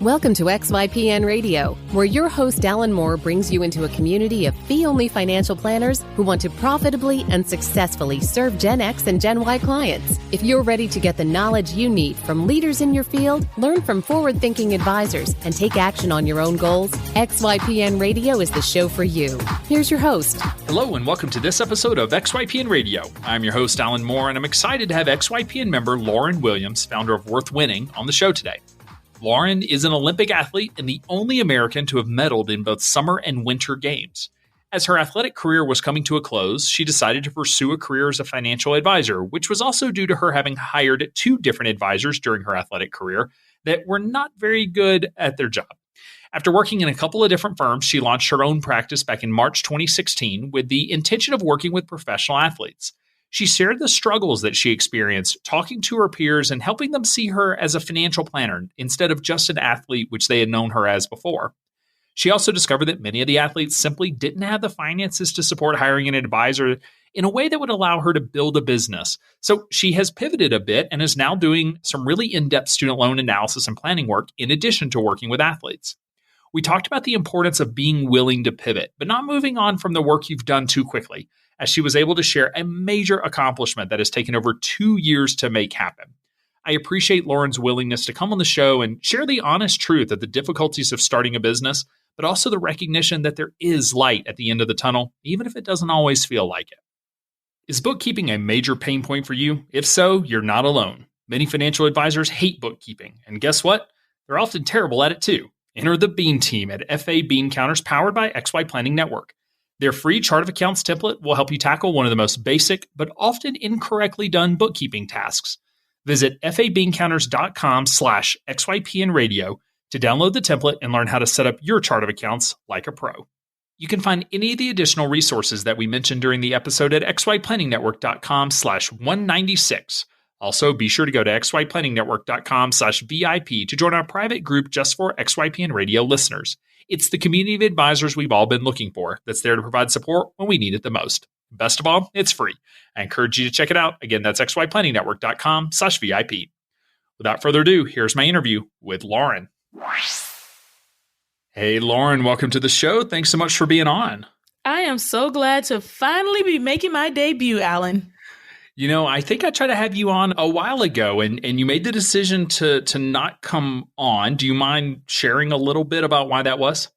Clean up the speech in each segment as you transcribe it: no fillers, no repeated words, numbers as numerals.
Welcome to XYPN Radio, where your host Alan Moore brings you into a community of fee-only financial planners who want to profitably and successfully serve Gen X and Gen Y clients. If you're ready to get the knowledge you need from leaders in your field, learn from forward-thinking advisors, and take action on your own goals, XYPN Radio is the show for you. Here's your host. Hello and welcome to this episode of XYPN Radio. I'm your host Alan Moore, and I'm excited to have XYPN member Lauryn Williams, founder of Worth Winning, on the show today. Lauryn is an Olympic athlete and the only American to have medaled in both summer and winter games. As her athletic career was coming to a close, she decided to pursue a career as a financial advisor, which was also due to her having hired 2 different advisors during her athletic career that were not very good at their job. After working in a couple of different firms, she launched her own practice back in March 2016 with the intention of working with professional athletes. She shared the struggles that she experienced, talking to her peers and helping them see her as a financial planner instead of just an athlete, which they had known her as before. She also discovered that many of the athletes simply didn't have the finances to support hiring an advisor in a way that would allow her to build a business. So she has pivoted a bit and is now doing some really in-depth student loan analysis and planning work in addition to working with athletes. We talked about the importance of being willing to pivot, but not moving on from the work you've done too quickly, as she was able to share a major accomplishment that has taken over 2 years to make happen. I appreciate Lauryn's willingness to come on the show and share the honest truth of the difficulties of starting a business, but also the recognition that there is light at the end of the tunnel, even if it doesn't always feel like it. Is bookkeeping a major pain point for you? If so, you're not alone. Many financial advisors hate bookkeeping, and guess what? They're often terrible at it too. Enter the Bean team at FA Bean Counters powered by XY Planning Network. Their free chart of accounts template will help you tackle one of the most basic but often incorrectly done bookkeeping tasks. Visit fabeancounters.com/XYPN to download the template and learn how to set up your chart of accounts like a pro. You can find any of the additional resources that we mentioned during the episode at xyplanningnetwork.com/196. Also, be sure to go to xyplanningnetwork.com/VIP to join our private group just for XYPN Radio listeners. It's the community of advisors we've all been looking for that's there to provide support when we need it the most. Best of all, it's free. I encourage you to check it out. Again, that's xyplanningnetwork.com/VIP. Without further ado, here's my interview with Lauryn. Hey, Lauryn, welcome to the show. Thanks so much for being on. I am so glad to finally be making my debut, Alan. You know, I think I tried to have you on a while ago, and you made the decision to not come on. Do you mind sharing a little bit about why that was?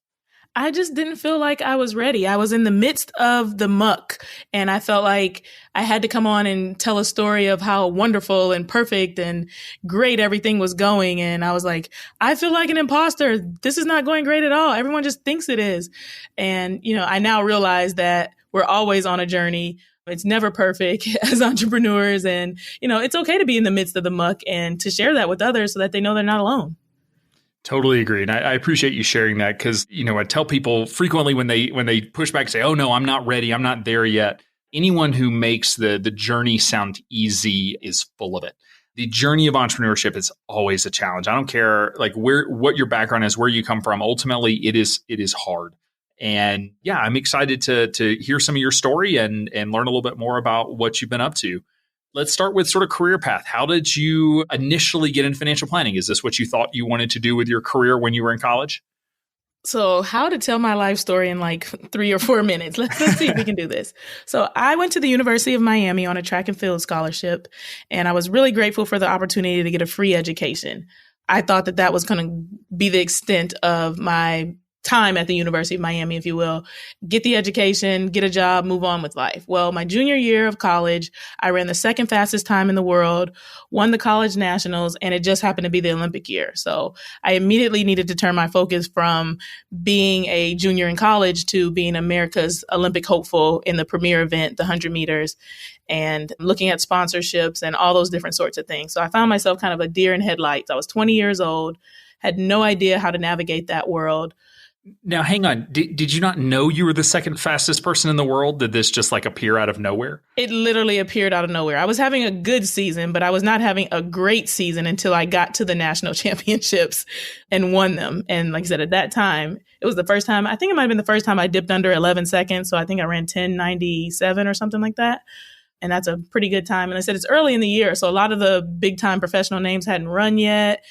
I just didn't feel like I was ready. I was in the midst of the muck, and I felt like I had to come on and tell a story of how wonderful and perfect and great everything was going. And I was like, I feel like an imposter. This is not going great at all. Everyone just thinks it is. And, I now realize that we're always on a journey. It's never perfect as entrepreneurs. And, it's okay to be in the midst of the muck and to share that with others so that they know they're not alone. Totally agree. And I appreciate you sharing that because, I tell people frequently when they push back and say, oh, no, I'm not ready. I'm not there yet. Anyone who makes the journey sound easy is full of it. The journey of entrepreneurship is always a challenge. I don't care what your background is, where you come from. Ultimately, it is hard. And yeah, I'm excited to hear some of your story and learn a little bit more about what you've been up to. Let's start with sort of career path. How did you initially get into financial planning? Is this what you thought you wanted to do with your career when you were in college? So how to tell my life story in 3 or 4 minutes. Let's see if we can do this. So I went to the University of Miami on a track and field scholarship, and I was really grateful for the opportunity to get a free education. I thought that was going to be the extent of my time at the University of Miami, if you will, get the education, get a job, move on with life. Well, my junior year of college, I ran the second fastest time in the world, won the college nationals, and it just happened to be the Olympic year. So I immediately needed to turn my focus from being a junior in college to being America's Olympic hopeful in the premier event, the 100 meters, and looking at sponsorships and all those different sorts of things. So I found myself kind of a deer in headlights. I was 20 years old, had no idea how to navigate that world. Now, hang on. Did you not know you were the second fastest person in the world? Did this just appear out of nowhere? It literally appeared out of nowhere. I was having a good season, but I was not having a great season until I got to the national championships and won them. And like I said, at that time, it was the first time, I think it might have been the first time I dipped under 11 seconds. So I think I ran 10:97 or something like that. And that's a pretty good time. And I said, it's early in the year. So a lot of the big time professional names hadn't run yet,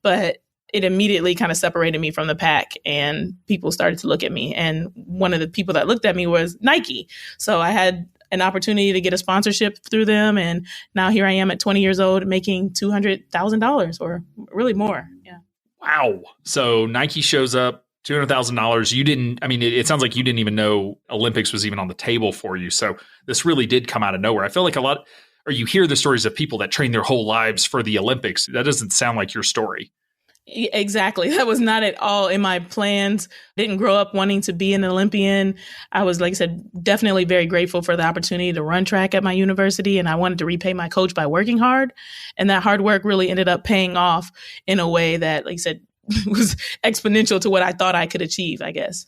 but it immediately kind of separated me from the pack and people started to look at me. And one of the people that looked at me was Nike. So I had an opportunity to get a sponsorship through them. And now here I am at 20 years old making $200,000 or really more. Yeah. Wow. So Nike shows up, $200,000. You didn't, I mean, it sounds like you didn't even know Olympics was even on the table for you. So this really did come out of nowhere. I feel like or you hear the stories of people that train their whole lives for the Olympics. That doesn't sound like your story. Exactly. That was not at all in my plans. Didn't grow up wanting to be an Olympian. I was, like I said, definitely very grateful for the opportunity to run track at my university. And I wanted to repay my coach by working hard. And that hard work really ended up paying off in a way that, like I said, was exponential to what I thought I could achieve, I guess.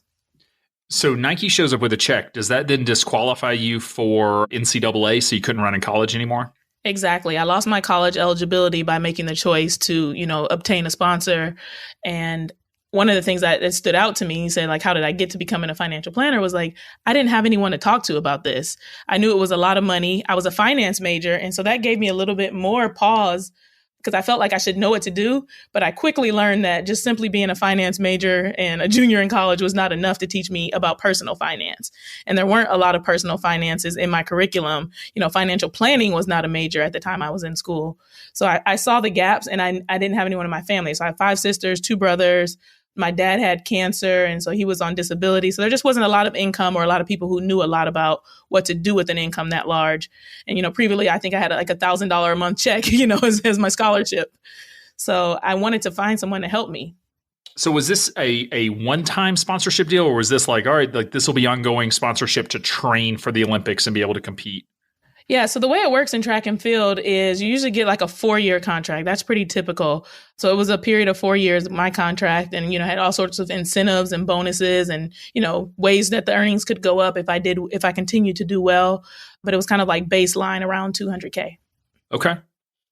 So Nike shows up with a check. Does that then disqualify you for NCAA so you couldn't run in college anymore? Exactly. I lost my college eligibility by making the choice to, obtain a sponsor. And one of the things that stood out to me, he said, like, how did I get to becoming a financial planner? Was like, I didn't have anyone to talk to about this. I knew it was a lot of money. I was a finance major. And so that gave me a little bit more pause because I felt like I should know what to do. But I quickly learned that just simply being a finance major and a junior in college was not enough to teach me about personal finance. And there weren't a lot of personal finances in my curriculum. Financial planning was not a major at the time I was in school. So I saw the gaps and I didn't have anyone in my family. So I have 5 sisters, 2 brothers. My dad had cancer, and so he was on disability. So there just wasn't a lot of income or a lot of people who knew a lot about what to do with an income that large. And, previously, I think I had like $1,000 a month check, as my scholarship. So I wanted to find someone to help me. So was this a one-time sponsorship deal, or was this like, all right, like this will be ongoing sponsorship to train for the Olympics and be able to compete? Yeah. So the way it works in track and field is you usually get like a 4-year contract. That's pretty typical. So it was a period of 4 years, my contract, and, had all sorts of incentives and bonuses and, ways that the earnings could go up if I continued to do well. But it was kind of like baseline around $200K. Okay.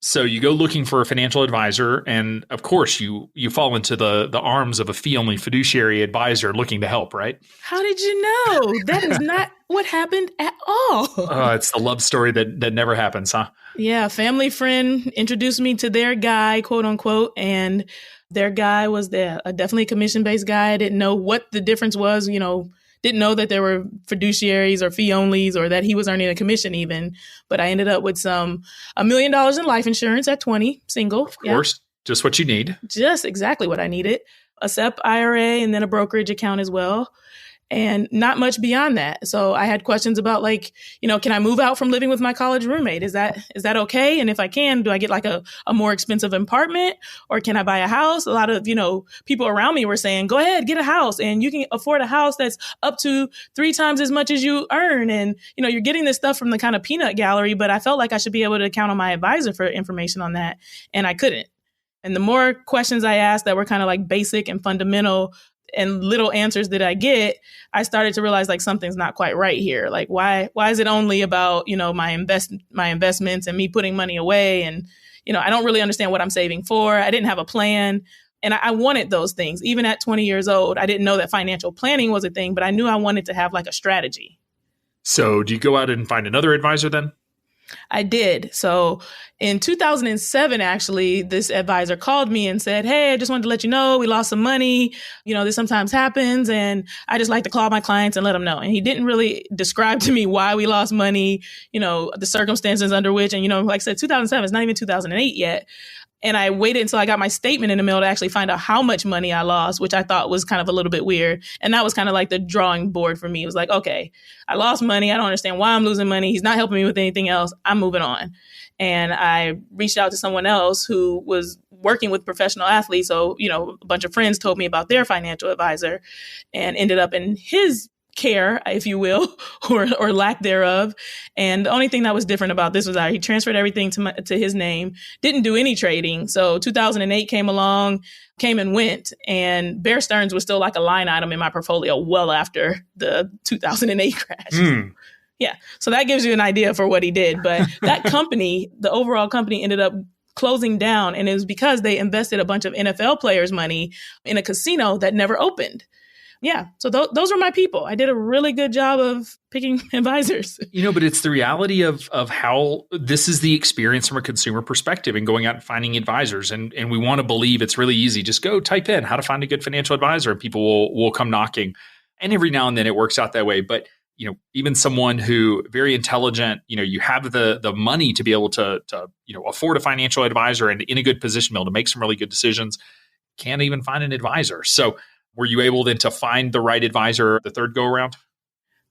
So you go looking for a financial advisor, and of course you fall into the arms of a fee-only fiduciary advisor looking to help, right? How did you know? That is not what happened at all. It's the love story that never happens, huh? Yeah, a family friend introduced me to their guy, quote unquote, and their guy was definitely a commission-based guy. I didn't know what the difference was, didn't know that there were fiduciaries or fee onlys or that he was earning a commission even. But I ended up with $1 million in life insurance at 20, single. Of course, just what you need. Just exactly what I needed. A SEP IRA and then a brokerage account as well. And not much beyond that. So I had questions about can I move out from living with my college roommate? Is that okay? And if I can, do I get like a more expensive apartment or can I buy a house? A lot of, people around me were saying, go ahead, get a house and you can afford a house that's up to 3 times as much as you earn. And, you're getting this stuff from the kind of peanut gallery, but I felt like I should be able to count on my advisor for information on that. And I couldn't. And the more questions I asked that were kind of like basic and fundamental and little answers that I get, I started to realize like something's not quite right here. Like why is it only about, my investments and me putting money away? And, I don't really understand what I'm saving for. I didn't have a plan. And I wanted those things. Even at 20 years old, I didn't know that financial planning was a thing, but I knew I wanted to have like a strategy. So do you go out and find another advisor then? I did. So in 2007, actually, this advisor called me and said, hey, I just wanted to let you know we lost some money. This sometimes happens. And I just like to call my clients and let them know. And he didn't really describe to me why we lost money, the circumstances under which, and, like I said, 2007 is not even 2008 yet. And I waited until I got my statement in the mail to actually find out how much money I lost, which I thought was kind of a little bit weird. And that was kind of like the drawing board for me. It was like, okay, I lost money. I don't understand why I'm losing money. He's not helping me with anything else. I'm moving on. And I reached out to someone else who was working with professional athletes. So, a bunch of friends told me about their financial advisor and ended up in his care, if you will, or lack thereof. And the only thing that was different about this was that he transferred everything to his name, didn't do any trading. So 2008 came and went, and Bear Stearns was still like a line item in my portfolio well after the 2008 crash. Yeah. So that gives you an idea for what he did. But that company, the overall company ended up closing down. And it was because they invested a bunch of NFL players' money in a casino that never opened. Yeah. So those are my people. I did a really good job of picking advisors. But it's the reality of how this is the experience from a consumer perspective and going out and finding advisors. And we want to believe it's really easy. Just go type in how to find a good financial advisor and people will come knocking. And every now and then it works out that way. But, even someone who very intelligent, you have the money to be able to afford a financial advisor and in a good position to be able to make some really good decisions, can't even find an advisor. So were you able then to find the right advisor the third go around?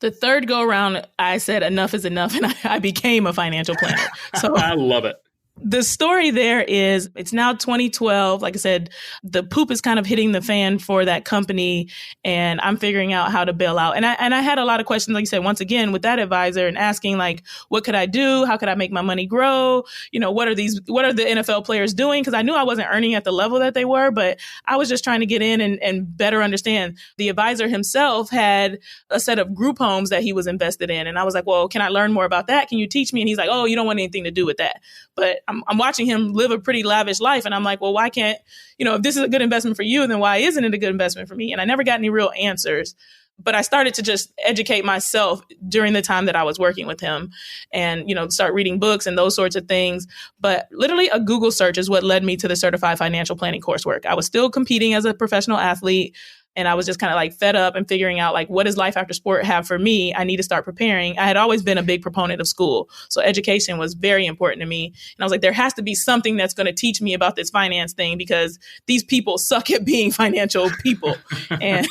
The third go around, I said enough is enough, and I became a financial planner. So I love it. The story there is it's now 2012. Like I said, the poop is kind of hitting the fan for that company, and I'm figuring out how to bail out. And I had a lot of questions, like you said, once again, with that advisor and asking like, what could I do? How could I make my money grow? What are the NFL players doing? Because I knew I wasn't earning at the level that they were, but I was just trying to get in and better understand. The advisor himself had a set of group homes that he was invested in. And I was like, well, can I learn more about that? Can you teach me? And he's like, oh, you don't want anything to do with that. But I'm watching him live a pretty lavish life. And I'm like, well, why can't, if this is a good investment for you, then why isn't it a good investment for me? And I never got any real answers. But I started to just educate myself during the time that I was working with him and, start reading books and those sorts of things. But literally a Google search is what led me to the certified financial planning coursework. I was still competing as a professional athlete. And I was just kind of like fed up and figuring out like, what does life after sport have for me? I need to start preparing. I had always been a big proponent of school. So education was very important to me. And I was like, there has to be something that's going to teach me about this finance thing because these people suck at being financial people. And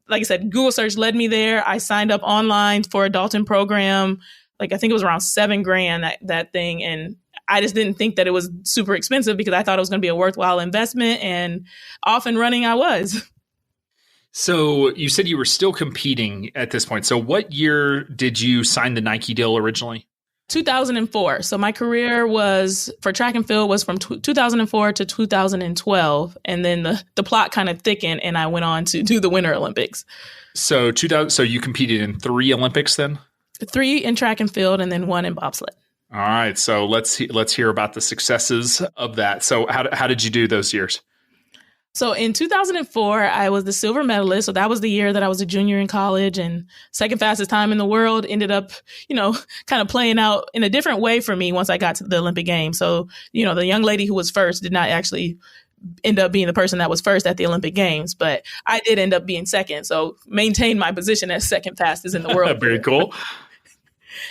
like I said, Google search led me there. I signed up online for a Dalton program. Like I think it was around $7,000, that thing. And I just didn't think that it was super expensive because I thought it was going to be a worthwhile investment. And off and running I was. So you said you were still competing at this point. So what year did you sign the Nike deal originally? 2004. So my career was for track and field was from 2004 to 2012. And then the plot kind of thickened and I went on to do the Winter Olympics. So so you competed in 3 Olympics then? 3 in track and field and then 1 in bobsled. All right. So let's hear about the successes of that. So how did you do those years? So in 2004, I was the silver medalist. So that was the year that I was a junior in college and second fastest time in the world. Ended up, kind of playing out in a different way for me once I got to the Olympic Games. So, the young lady who was first did not actually end up being the person that was first at the Olympic Games, but I did end up being second. So maintained my position as second fastest in the world. Very cool.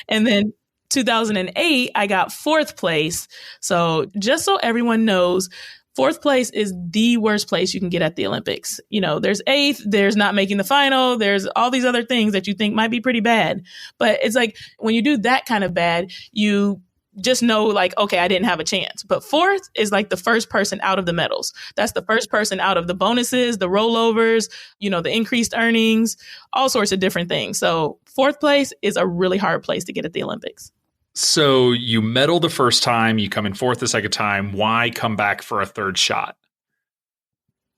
And then 2008, I got 4th place. So just so everyone knows, 4th place is the worst place you can get at the Olympics. There's 8th, there's not making the final, there's all these other things that you think might be pretty bad. But it's like when you do that kind of bad, you just know like, okay, I didn't have a chance. But 4th is like the first person out of the medals. That's the first person out of the bonuses, the rollovers, the increased earnings, all sorts of different things. So 4th place is a really hard place to get at the Olympics. So you medal the first time, you come in 4th the second time. Why come back for a third shot?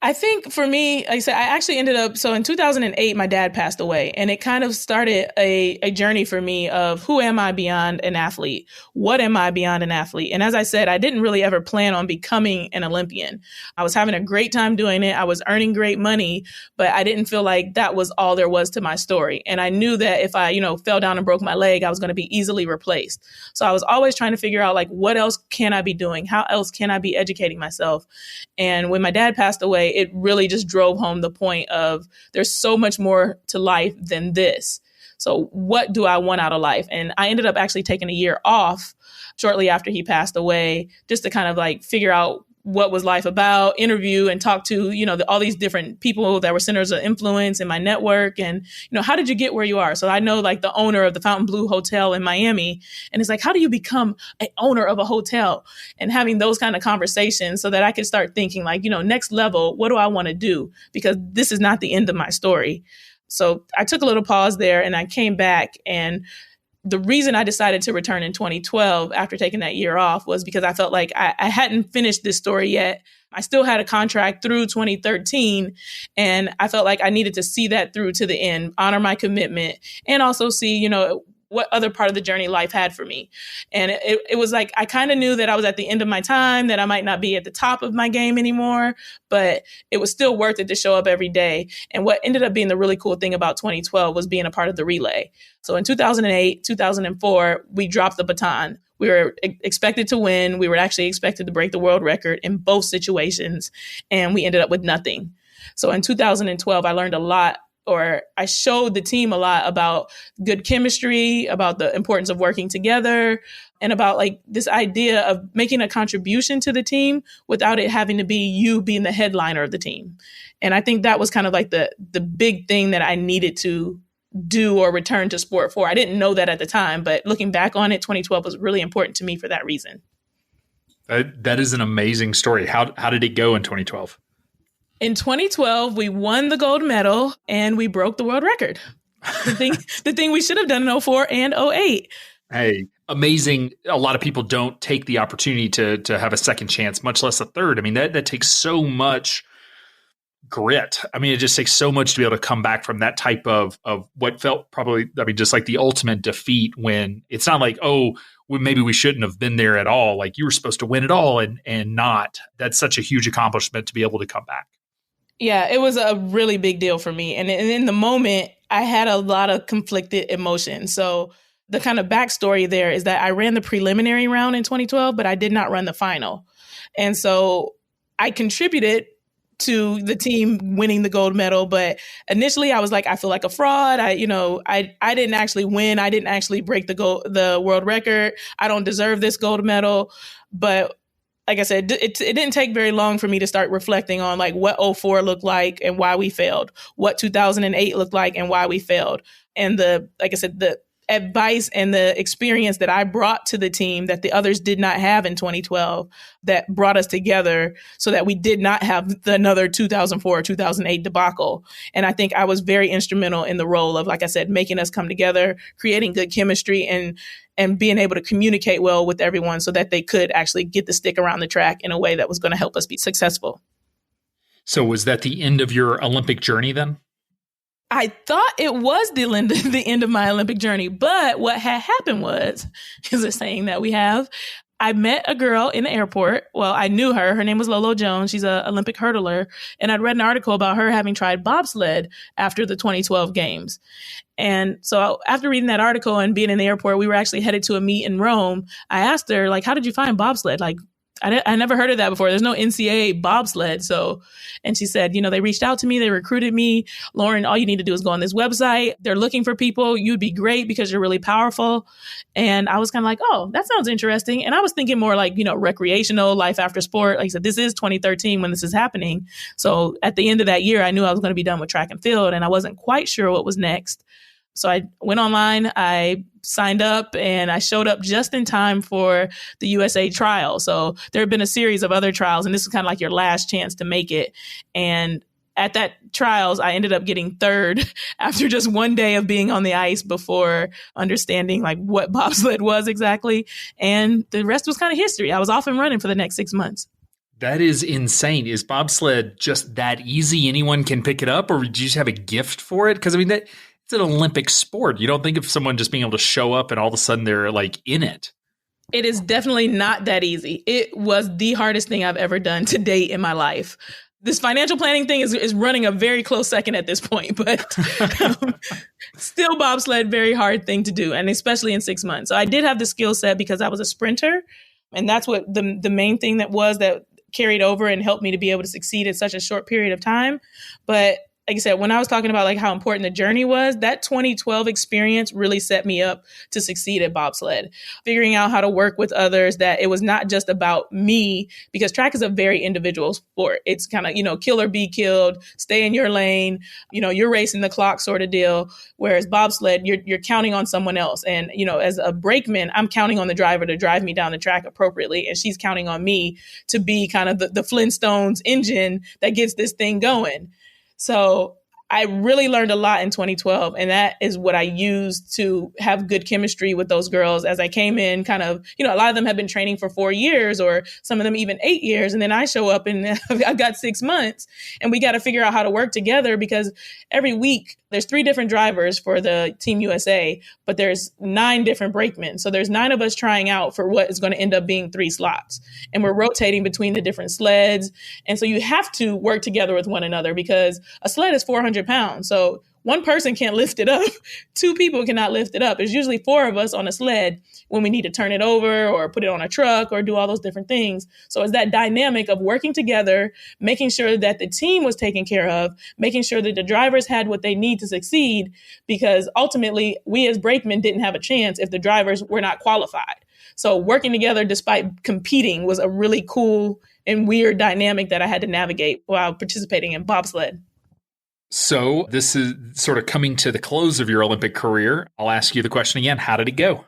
I think for me, like I said, I actually ended up, so in 2008, my dad passed away, and it kind of started a journey for me of who am I beyond an athlete? What am I beyond an athlete? And as I said, I didn't really ever plan on becoming an Olympian. I was having a great time doing it. I was earning great money, but I didn't feel like that was all there was to my story. And I knew that if I, fell down and broke my leg, I was going to be easily replaced. So I was always trying to figure out like, what else can I be doing? How else can I be educating myself? And when my dad passed away, it really just drove home the point of there's so much more to life than this. So what do I want out of life? And I ended up actually taking a year off shortly after he passed away, just to kind of like figure out what was life about, interview and talk to, all these different people that were centers of influence in my network. And, how did you get where you are? So I know like the owner of the Fontainebleau Hotel in Miami. And it's like, how do you become an owner of a hotel? And having those kind of conversations so that I could start thinking like, next level, what do I want to do? Because this is not the end of my story. So I took a little pause there and I came back, and the reason I decided to return in 2012 after taking that year off was because I felt like I hadn't finished this story yet. I still had a contract through 2013, and I felt like I needed to see that through to the end, honor my commitment, and also see, what other part of the journey life had for me. And it was like, I kind of knew that I was at the end of my time, that I might not be at the top of my game anymore, but it was still worth it to show up every day. And what ended up being the really cool thing about 2012 was being a part of the relay. So in 2008, 2004, we dropped the baton. We were expected to win. We were actually expected to break the world record in both situations, and we ended up with nothing. So in 2012, I learned a lot, or I showed the team a lot about good chemistry, about the importance of working together, and about like this idea of making a contribution to the team without it having to be you being the headliner of the team. And I think that was kind of like the big thing that I needed to do or return to sport for. I didn't know that at the time, but looking back on it, 2012 was really important to me for that reason. That is an amazing story. How did it go in 2012? In 2012, we won the gold medal and we broke the world record. The thing we should have done in 04 and 08. Hey, amazing. A lot of people don't take the opportunity to have a second chance, much less a third. I mean, that takes so much grit. I mean, it just takes so much to be able to come back from that type of what felt probably, I mean, just like the ultimate defeat, when it's not like, oh, maybe we shouldn't have been there at all. Like, you were supposed to win it all and not. That's such a huge accomplishment to be able to come back. Yeah, it was a really big deal for me. And in the moment, I had a lot of conflicted emotions. So the kind of backstory there is that I ran the preliminary round in 2012, but I did not run the final. And so I contributed to the team winning the gold medal. But initially I was like, I feel like a fraud. I didn't actually win. I didn't actually break the world record. I don't deserve this gold medal. But like I said, it didn't take very long for me to start reflecting on like what 04 looked like and why we failed, what 2008 looked like and why we failed. And the advice and the experience that I brought to the team that the others did not have in 2012 that brought us together so that we did not have another 2004 or 2008 debacle. And I think I was very instrumental in the role of, like I said, making us come together, creating good chemistry and being able to communicate well with everyone so that they could actually get the stick around the track in a way that was going to help us be successful. So was that the end of your Olympic journey then? I thought it was the end of my Olympic journey, but what had happened was, is a saying that we have, I met a girl in the airport. Well, I knew her. Her name was Lolo Jones. She's an Olympic hurdler. And I'd read an article about her having tried bobsled after the 2012 games. And so after reading that article and being in the airport, we were actually headed to a meet in Rome. I asked her, like, how did you find bobsled? Like, I never heard of that before. There's no NCAA bobsled. And she said, they reached out to me. They recruited me. Lauren, all you need to do is go on this website. They're looking for people. You'd be great because you're really powerful. And I was kind of like, oh, that sounds interesting. And I was thinking more like, recreational, life after sport. Like I said, this is 2013 when this is happening. So at the end of that year, I knew I was going to be done with track and field, and I wasn't quite sure what was next. So I went online, I signed up, and I showed up just in time for the USA trial. So there had been a series of other trials, and this is kind of like your last chance to make it. And at that trials, I ended up getting third after just one day of being on the ice before understanding like what bobsled was exactly. And the rest was kind of history. I was off and running for the next 6 months. That is insane. Is bobsled just that easy? Anyone can pick it up, or do you just have a gift for it? Because I mean, it's an Olympic sport. You don't think of someone just being able to show up and all of a sudden they're like in it. It is definitely not that easy. It was the hardest thing I've ever done to date in my life. This financial planning thing is running a very close second at this point, but still bobsled, very hard thing to do, and especially in 6 months. So I did have the skill set because I was a sprinter, and that's what the main thing that carried over and helped me to be able to succeed in such a short period of time. But like I said, when I was talking about like how important the journey was, that 2012 experience really set me up to succeed at bobsled, figuring out how to work with others, that it was not just about me, because track is a very individual sport. It's kind of, kill or be killed, stay in your lane, you're racing the clock sort of deal. Whereas bobsled, you're counting on someone else. And, as a brakeman, I'm counting on the driver to drive me down the track appropriately. And she's counting on me to be kind of the Flintstones engine that gets this thing going. So I really learned a lot in 2012. And that is what I used to have good chemistry with those girls as I came in kind of, a lot of them have been training for 4 years or some of them even 8 years. And then I show up and I've got 6 months and we got to figure out how to work together because every week there's 3 different drivers for the Team USA, but there's 9 different brakemen. So there's 9 of us trying out for what is going to end up being 3 slots. And we're rotating between the different sleds. And so you have to work together with one another because a sled is 400 pounds. So one person can't lift it up. 2 people cannot lift it up. There's usually 4 of us on a sled when we need to turn it over or put it on a truck or do all those different things. So it's that dynamic of working together, making sure that the team was taken care of, making sure that the drivers had what they need to succeed, because ultimately we as brakemen didn't have a chance if the drivers were not qualified. So working together despite competing was a really cool and weird dynamic that I had to navigate while participating in bobsled. So this is sort of coming to the close of your Olympic career. I'll ask you the question again. How did it go?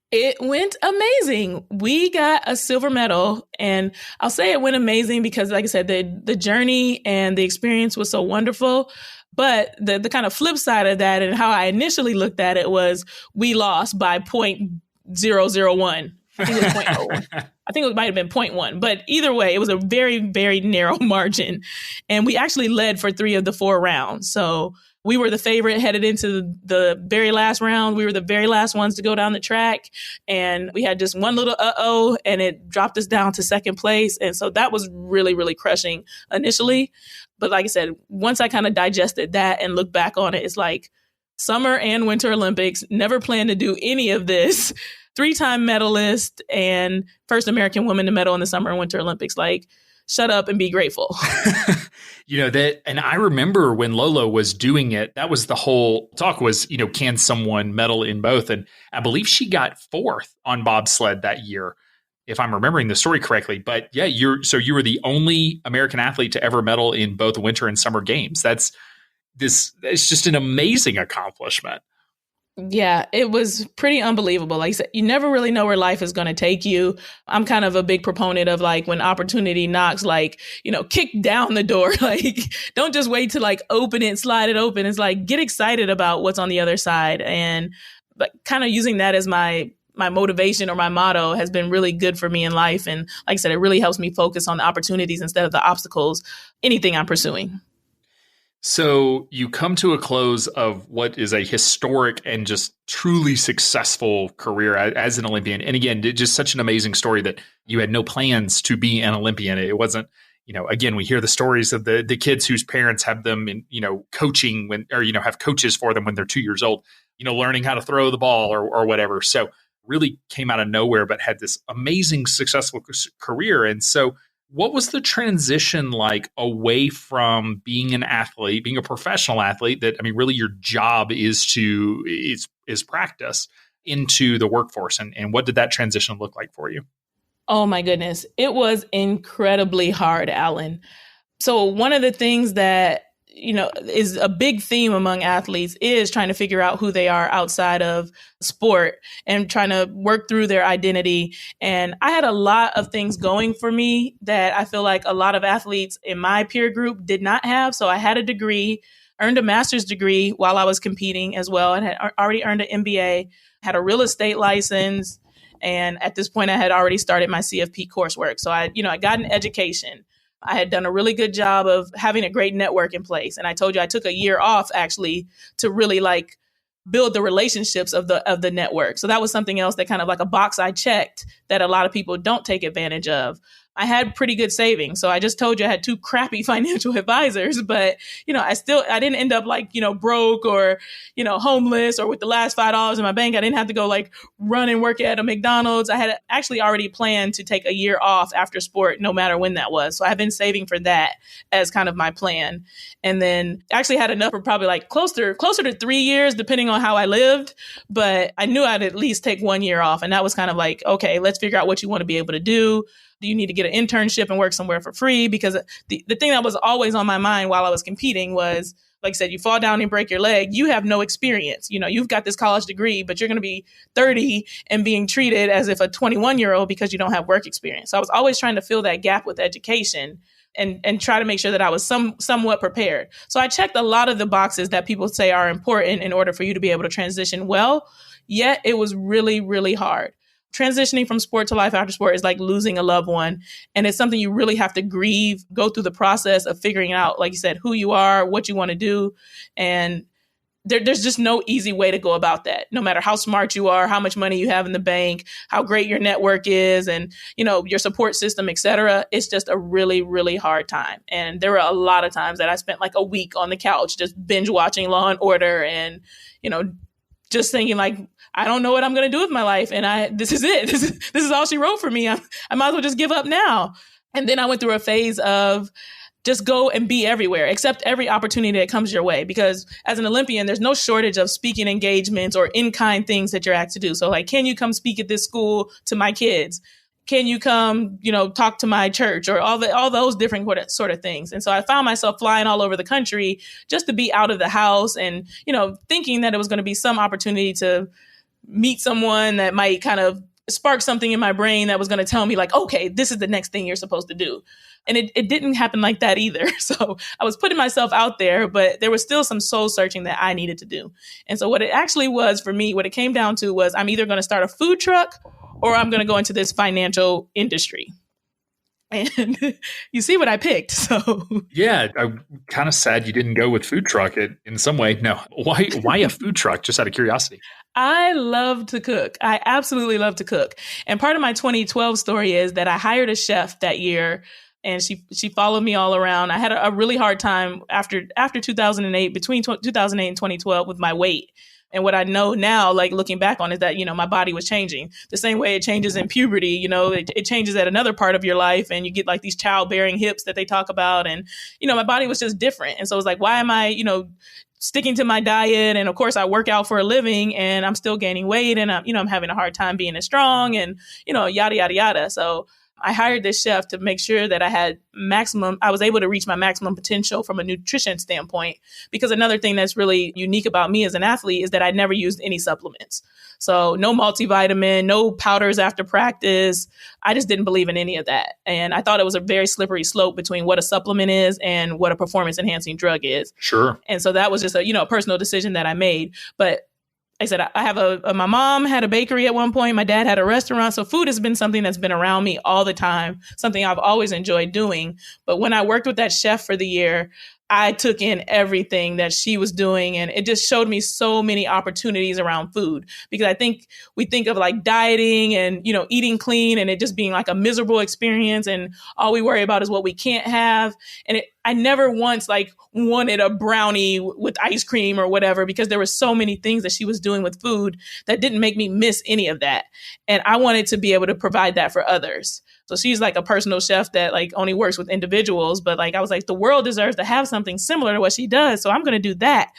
It went amazing. We got a silver medal, and I'll say it went amazing because, like I said, the journey and the experience was so wonderful. But the kind of flip side of that and how I initially looked at it was we lost by 0.001. I think it was 0.01. I think it might have been 0.1, but either way, it was a very, very narrow margin. And we actually led for 3 of the 4 rounds. So we were the favorite headed into the very last round. We were the very last ones to go down the track. And we had just one little and it dropped us down to second place. And so that was really, really crushing initially. But like I said, once I kind of digested that and looked back on it, it's like Summer and Winter Olympics, never planned to do any of this. 3-time medalist and first American woman to medal in the Summer and Winter Olympics. Like, shut up and be grateful. And I remember when Lolo was doing it, that was the whole talk was, can someone medal in both? And I believe she got 4th on bobsled that year, if I'm remembering the story correctly. But yeah, you were the only American athlete to ever medal in both Winter and Summer Games. It's just an amazing accomplishment. Yeah, it was pretty unbelievable. Like I said, you never really know where life is going to take you. I'm kind of a big proponent of like when opportunity knocks, like, kick down the door. Like, don't just wait to like open it, slide it open. It's like, get excited about what's on the other side. And but kind of using that as my motivation or my motto has been really good for me in life. And like I said, it really helps me focus on the opportunities instead of the obstacles, anything I'm pursuing. So you come to a close of what is a historic and just truly successful career as an Olympian. And again, just such an amazing story that you had no plans to be an Olympian. It wasn't, again, we hear the stories of the kids whose parents have them in, coaching have coaches for them when they're 2 years old, learning how to throw the ball or whatever. So really came out of nowhere, but had this amazing, successful career. And so what was the transition like away from being an athlete, being a professional athlete that, really your job is practice, into the workforce? And what did that transition look like for you? Oh my goodness. It was incredibly hard, Alan. So one of the things that, is a big theme among athletes is trying to figure out who they are outside of sport and trying to work through their identity. And I had a lot of things going for me that I feel like a lot of athletes in my peer group did not have. So I had a degree, earned a master's degree while I was competing as well, and had already earned an MBA, had a real estate license. And at this point, I had already started my CFP coursework. So I got an education. I had done a really good job of having a great network in place. And I told you I took a year off actually to really like build the relationships of the network. So that was something else that kind of like a box I checked that a lot of people don't take advantage of. I had pretty good savings. So I just told you I had 2 crappy financial advisors, but, I didn't end up like, broke or, homeless or with the last $5 in my bank. I didn't have to go like run and work at a McDonald's. I had actually already planned to take a year off after sport, no matter when that was. So I've been saving for that as kind of my plan. And then actually had enough for probably like closer to 3 years, depending on how I lived. But I knew I'd at least take 1 year off. And that was kind of like, okay, let's figure out what you want to be able to do. Do you need to get an internship and work somewhere for free? Because the thing that was always on my mind while I was competing was, like I said, you fall down and break your leg. You have no experience. You've got this college degree, but you're going to be 30 and being treated as if a 21-year-old because you don't have work experience. So I was always trying to fill that gap with education. and try to make sure that I was somewhat prepared. So I checked a lot of the boxes that people say are important in order for you to be able to transition well, yet it was really, really hard. Transitioning from sport to life after sport is like losing a loved one. And it's something you really have to grieve, go through the process of figuring out, like you said, who you are, what you want to do. And there's just no easy way to go about that. No matter how smart you are, how much money you have in the bank, how great your network is, and, you know, your support system, et cetera. It's just a really, really hard time. And there were a lot of times that I spent like a week on the couch, just binge watching Law and Order and, you know, just thinking like, I don't know what I'm going to do with my life. And this is it. This is all she wrote for me. I might as well just give up now. And then I went through a phase of just go and be everywhere, accept every opportunity that comes your way. Because as an Olympian, there's no shortage of speaking engagements or in-kind things that you're asked to do. So like, can you come speak at this school to my kids? Can you come, you know, talk to my church, or all those different sort of things? And so I found myself flying all over the country just to be out of the house and, you know, thinking that it was going to be some opportunity to meet someone that might kind of spark something in my brain that was going to tell me like, okay, this is the next thing you're supposed to do. And it didn't happen like that either. So I was putting myself out there, but there was still some soul searching that I needed to do. And so what it actually was for me, what it came down to was I'm either going to start a food truck or I'm going to go into this financial industry. And you see what I picked. So yeah, I'm kind of sad you didn't go with food truck in some way. No, why a food truck? Just out of curiosity. I love to cook. I absolutely love to cook. And part of my 2012 story is that I hired a chef that year, and she followed me all around. I had a really hard time after 2008, between 2008 and 2012 with my weight. And what I know now, like looking back on, is that, you know, my body was changing the same way it changes in puberty. You know, it changes at another part of your life, and you get like these childbearing hips that they talk about. And, you know, my body was just different. And so it was like, why am I, you know, sticking to my diet? And of course I work out for a living and I'm still gaining weight, and I'm having a hard time being as strong, and, you know, yada, yada, yada. So I hired this chef to make sure that I was able to reach my maximum potential from a nutrition standpoint. Because another thing that's really unique about me as an athlete is that I never used any supplements. So no multivitamin, no powders after practice. I just didn't believe in any of that. And I thought it was a very slippery slope between what a supplement is and what a performance enhancing drug is. Sure. And so that was just a personal decision that I made. But I said, I have my mom had a bakery at one point. My dad had a restaurant. So food has been something that's been around me all the time, something I've always enjoyed doing. But when I worked with that chef for the year, I took in everything that she was doing, and it just showed me so many opportunities around food. Because I think we think of like dieting and, you know, eating clean and it just being like a miserable experience, and all we worry about is what we can't have. And I never once like wanted a brownie with ice cream or whatever, because there were so many things that she was doing with food that didn't make me miss any of that. And I wanted to be able to provide that for others. So she's like a personal chef that like only works with individuals. But like, I was like, the world deserves to have something similar to what she does. So I'm going to do that.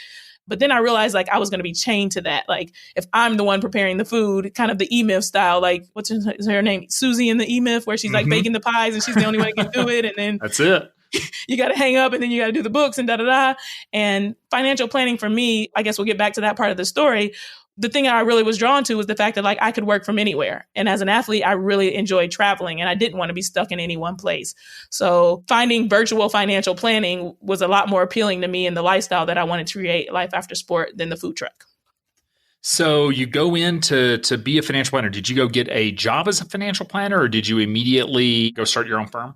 But then I realized like I was going to be chained to that. Like if I'm the one preparing the food, kind of the E-Myth style, like what's her name? Susie in the E-Myth, where she's like baking the pies and she's the only one that can do it. And then that's it. You got to hang up and then you got to do the books and da-da-da. And financial planning for me, I guess we'll get back to that part of the story. The thing I really was drawn to was the fact that like I could work from anywhere. And as an athlete, I really enjoyed traveling and I didn't want to be stuck in any one place. So finding virtual financial planning was a lot more appealing to me in the lifestyle that I wanted to create, life after sport, than the food truck. So you go in to be a financial planner. Did you go get a job as a financial planner, or did you immediately go start your own firm?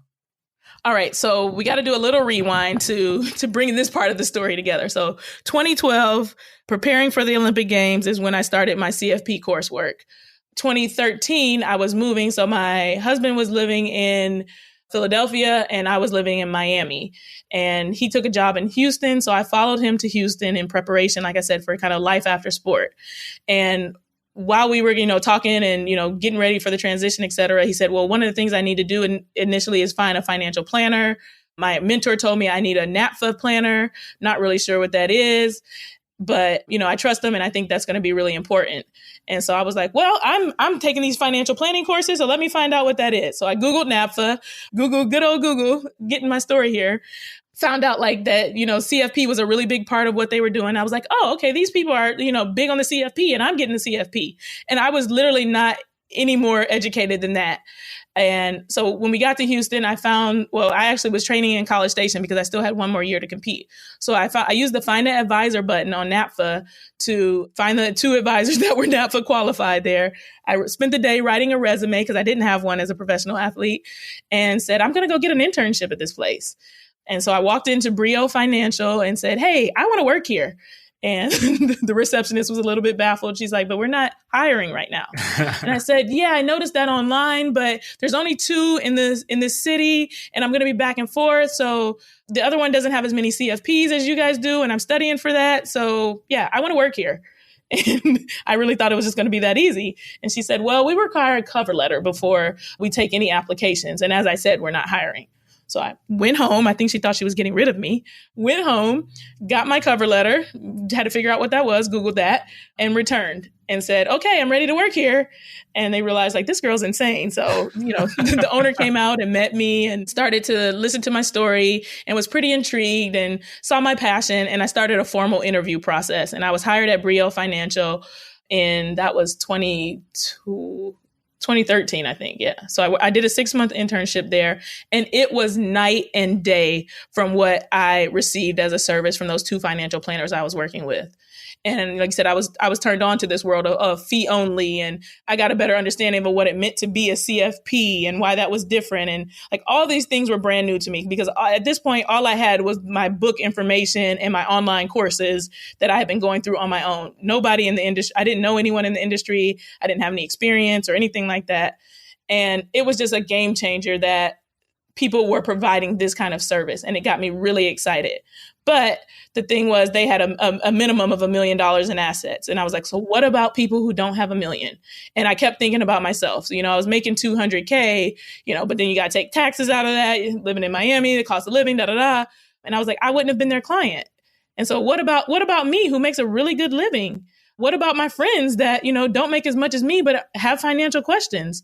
All right, so we got to do a little rewind to bring this part of the story together. So 2012, preparing for the Olympic Games is when I started my CFP coursework. 2013, I was moving. So my husband was living in Philadelphia and I was living in Miami. And he took a job in Houston. So I followed him to Houston in preparation, like I said, for kind of life after sport. And while we were, talking and, getting ready for the transition, et cetera, he said, well, one of the things I need to do initially is find a financial planner. My mentor told me I need a NAPFA planner. Not really sure what that is, but, I trust them and I think that's going to be really important. And so I was like, well, I'm taking these financial planning courses, so let me find out what that is. So I Googled NAPFA, good old Google, getting my story here. Found out like that, CFP was a really big part of what they were doing. I was like, oh, okay, these people are, big on the CFP and I'm getting the CFP. And I was literally not any more educated than that. And so when we got to Houston, I actually was training in College Station because I still had one more year to compete. So I used the Find an Advisor button on NAPFA to find the 2 advisors that were NAPFA qualified there. I spent the day writing a resume because I didn't have one as a professional athlete, and said, I'm going to go get an internship at this place. And so I walked into Brio Financial and said, hey, I want to work here. And the receptionist was a little bit baffled. She's like, but we're not hiring right now. And I said, yeah, I noticed that online, but there's only 2 in this city, and I'm going to be back and forth. So the other one doesn't have as many CFPs as you guys do, and I'm studying for that. So yeah, I want to work here. And I really thought it was just going to be that easy. And she said, well, we require a cover letter before we take any applications. And as I said, we're not hiring. So I went home. I think she thought she was getting rid of me. Went home, got my cover letter, had to figure out what that was, Googled that, and returned and said, okay, I'm ready to work here. And they realized, like, this girl's insane. So, the owner came out and met me and started to listen to my story and was pretty intrigued and saw my passion. And I started a formal interview process. And I was hired at Brio Financial that was 2013, I think. Yeah. So I did a 6-month internship there, and it was night and day from what I received as a service from those 2 financial planners I was working with. And like I said, I was turned on to this world of fee only, and I got a better understanding of what it meant to be a CFP and why that was different. And like all these things were brand new to me because at this point, all I had was my book information and my online courses that I had been going through on my own. Nobody in the industry, I didn't know anyone in the industry. I didn't have any experience or anything like that. And it was just a game changer that people were providing this kind of service. And it got me really excited. But the thing was, they had a minimum of $1 million in assets. And I was like, so what about people who don't have $1 million? And I kept thinking about myself. So, I was making $200K, but then you got to take taxes out of that, living in Miami, the cost of living, And I was like, I wouldn't have been their client. And so what about me who makes a really good living? What about my friends that, don't make as much as me, but have financial questions?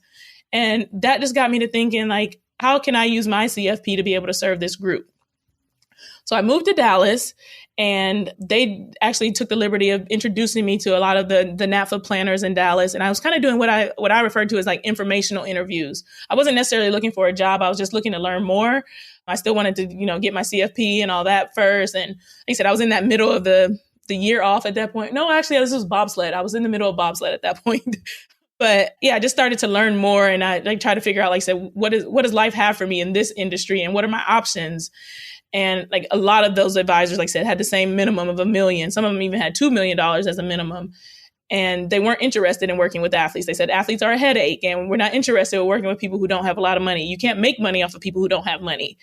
And that just got me to thinking, like, how can I use my CFP to be able to serve this group? So I moved to Dallas, and they actually took the liberty of introducing me to a lot of the NAPFA planners in Dallas. And I was kind of doing what I referred to as like informational interviews. I wasn't necessarily looking for a job. I was just looking to learn more. I still wanted to, get my CFP and all that first. And like I said, I was in that middle of the year off at that point. No, actually, this was bobsled. I was in the middle of bobsled at that point. But yeah, I just started to learn more, and I try to figure out, like I said, what does life have for me in this industry, and what are my options? And like a lot of those advisors, like I said, had the same minimum of $1 million. Some of them even had $2 million as a minimum. And they weren't interested in working with athletes. They said athletes are a headache, and we're not interested in working with people who don't have a lot of money. You can't make money off of people who don't have money.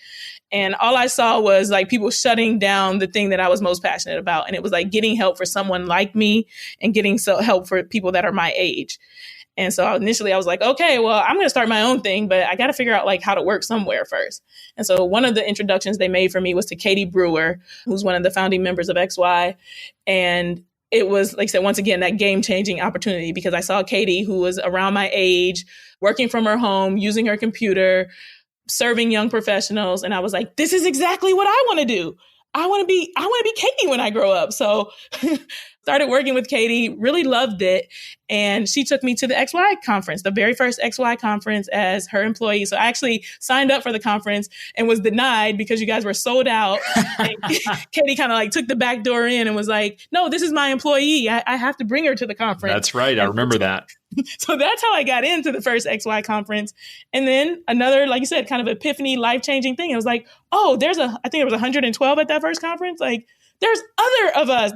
And all I saw was like people shutting down the thing that I was most passionate about. And it was like getting help for someone like me and getting help for people that are my age. And so initially I was like, okay, well, I'm going to start my own thing, but I got to figure out like how to work somewhere first. And so one of the introductions they made for me was to Katie Brewer, who's one of the founding members of XY. And it was, like I said, once again, that game-changing opportunity, because I saw Katie, who was around my age, working from her home, using her computer, serving young professionals. And I was like, this is exactly what I want to do. I want to be Katie when I grow up. So started working with Katie, really loved it. And she took me to the XY conference, the very first XY conference, as her employee. So I actually signed up for the conference and was denied because you guys were sold out. And Katie kind of like took the back door in and was like, no, this is my employee. I have to bring her to the conference. That's right. I remember that. So that's how I got into the first XY conference. And then another, like you said, kind of epiphany, life-changing thing. It was like, oh, I think there was 112 at that first conference. Like, there's other of us.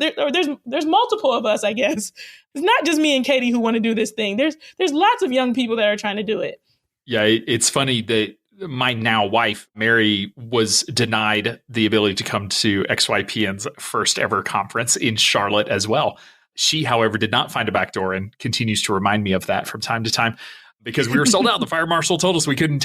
There's multiple of us, I guess. It's not just me and Katie who want to do this thing. There's lots of young people that are trying to do it. Yeah, it's funny that my now wife, Mary, was denied the ability to come to XYPN's first ever conference in Charlotte as well. She, however, did not find a back door and continues to remind me of that from time to time, because we were sold out. The fire marshal told us we couldn't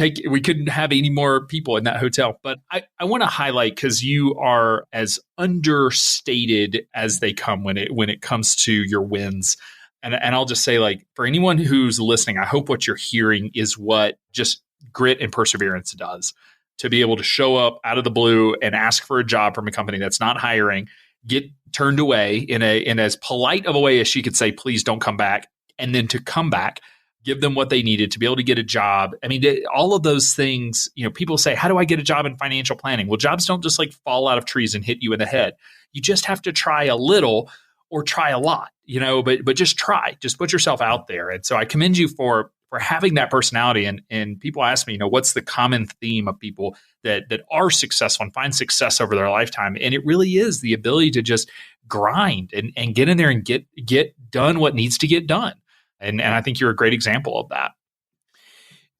have any more people in that hotel. But I want to highlight, because you are as understated as they come when it comes to your wins. And I'll just say, like, for anyone who's listening, I hope what you're hearing is what just grit and perseverance does. To be able to show up out of the blue and ask for a job from a company that's not hiring, get turned away in as polite of a way as she could say, please don't come back. And then to come back, give them what they needed to be able to get a job. I mean, all of those things, people say, how do I get a job in financial planning? Well, jobs don't just like fall out of trees and hit you in the head. You just have to try a little or try a lot, but just try, just put yourself out there. And so I commend you for having that personality. And people ask me, what's the common theme of people that are successful and find success over their lifetime? And it really is the ability to just grind and get in there and get done what needs to get done. And I think you're a great example of that.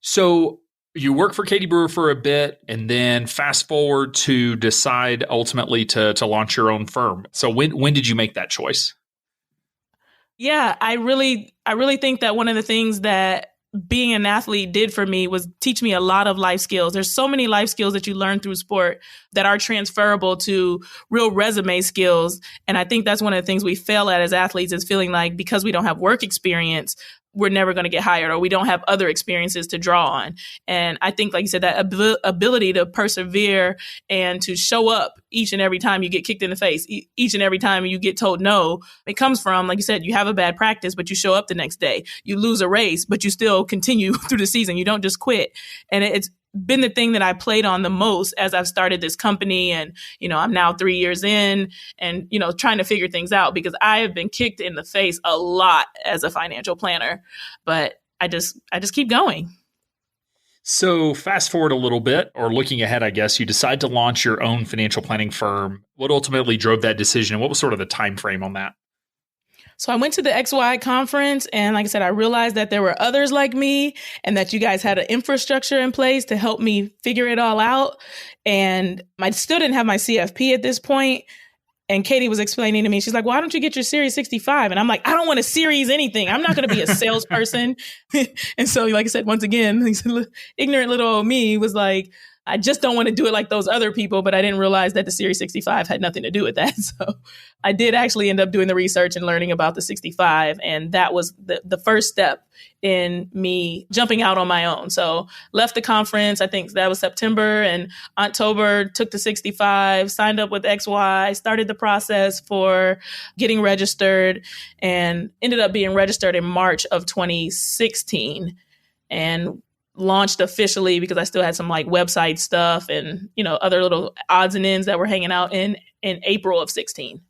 So you work for Katie Brewer for a bit, and then fast forward to decide ultimately to launch your own firm. So when did you make that choice? Yeah, I really think that one of the things that being an athlete did for me was teach me a lot of life skills. There's so many life skills that you learn through sport that are transferable to real resume skills. And I think that's one of the things we fail at as athletes, is feeling like because we don't have work experience, we're never going to get hired, or we don't have other experiences to draw on. And I think, like you said, that ability to persevere and to show up each and every time you get kicked in the face, each and every time you get told no, it comes from, like you said, you have a bad practice, but you show up the next day. You lose a race, but you still continue through the season. You don't just quit. And it's been the thing that I played on the most as I've started this company. And, I'm now 3 years in and, trying to figure things out, because I have been kicked in the face a lot as a financial planner, but I just keep going. So fast forward a little bit, or looking ahead, I guess, you decide to launch your own financial planning firm. What ultimately drove that decision? And what was sort of the time frame on that? So I went to the XY conference, and like I said, I realized that there were others like me and that you guys had an infrastructure in place to help me figure it all out. And I still didn't have my CFP at this point. And Katie was explaining to me, she's like, why don't you get your Series 65? And I'm like, I don't want to series anything. I'm not going to be a salesperson. And so, like I said, once again, ignorant little old me was like, I just don't want to do it like those other people, but I didn't realize that the Series 65 had nothing to do with that. So I did actually end up doing the research and learning about the 65. And that was the first step in me jumping out on my own. So left the conference, I think that was September, and October took the 65, signed up with XY, started the process for getting registered, and ended up being registered in March of 2016. And launched officially because I still had some like website stuff and, other little odds and ends that were hanging out in April of 16.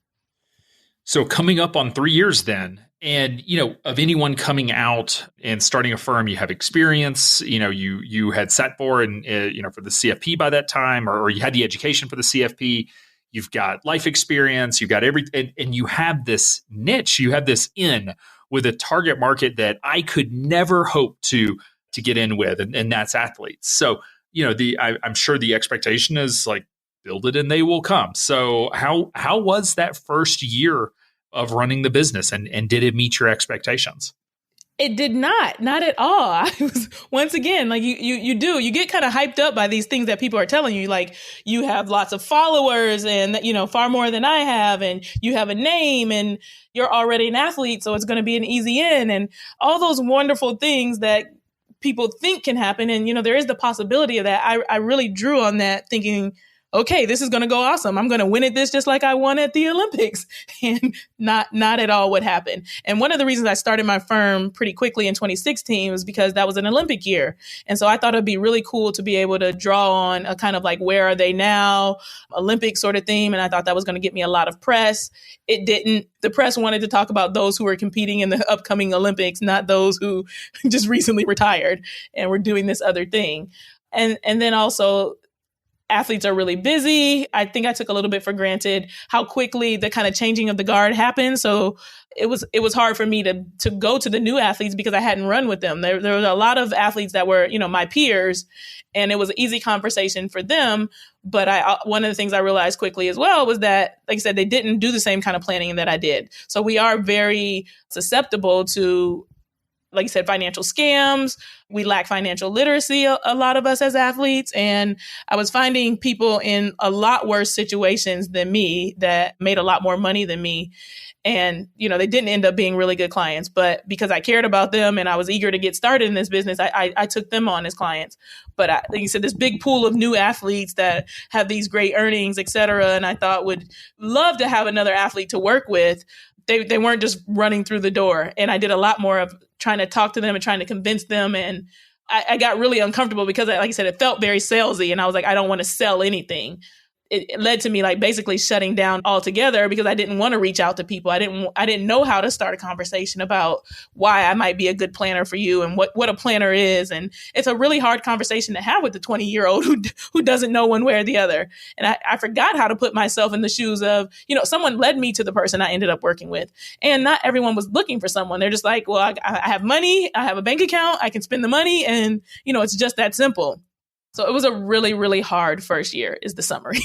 So coming up on 3 years then, and, of anyone coming out and starting a firm, you have experience, you had sat for and, for the CFP by that time, or you had the education for the CFP, you've got life experience, you've got everything, and you have this niche, you have this in with a target market that I could never hope to get in with, and that's athletes. So, I'm sure the expectation is like, build it and they will come. So how was that first year of running the business, and did it meet your expectations? It did not at all. I was, once again, like you get kind of hyped up by these things that people are telling you, like you have lots of followers and, far more than I have, and you have a name and you're already an athlete, so it's going to be an easy in, and all those wonderful things that people think can happen. And, there is the possibility of that. I really drew on that thinking, okay, this is going to go awesome. I'm going to win at this just like I won at the Olympics. And not at all what happened. And one of the reasons I started my firm pretty quickly in 2016 was because that was an Olympic year. And so I thought it'd be really cool to be able to draw on a kind of like, where are they now? Olympic sort of theme. And I thought that was going to get me a lot of press. It didn't. The press wanted to talk about those who were competing in the upcoming Olympics, not those who just recently retired and were doing this other thing. And then also, athletes are really busy. I think I took a little bit for granted how quickly the kind of changing of the guard happened. So it was hard for me to go to the new athletes because I hadn't run with them. There was a lot of athletes that were, my peers, and it was an easy conversation for them. But one of the things I realized quickly as well was that, like I said, they didn't do the same kind of planning that I did. So we are very susceptible to, like you said, financial scams. We lack financial literacy, a lot of us as athletes. And I was finding people in a lot worse situations than me that made a lot more money than me. And, they didn't end up being really good clients. But because I cared about them and I was eager to get started in this business, I took them on as clients. But like you said, this big pool of new athletes that have these great earnings, et cetera, and I thought would love to have another athlete to work with. they weren't just running through the door. And I did a lot more of trying to talk to them and trying to convince them. And I got really uncomfortable because, like I said, it felt very salesy. And I was like, I don't want to sell anything. It led to me like basically shutting down altogether because I didn't want to reach out to people. I didn't know how to start a conversation about why I might be a good planner for you and what a planner is. And it's a really hard conversation to have with the 20-year-old who doesn't know one way or the other. And I forgot how to put myself in the shoes of, someone led me to the person I ended up working with. And not everyone was looking for someone. They're just like, well, I have money, I have a bank account, I can spend the money. And, it's just that simple. So it was a really, really hard first year is the summary.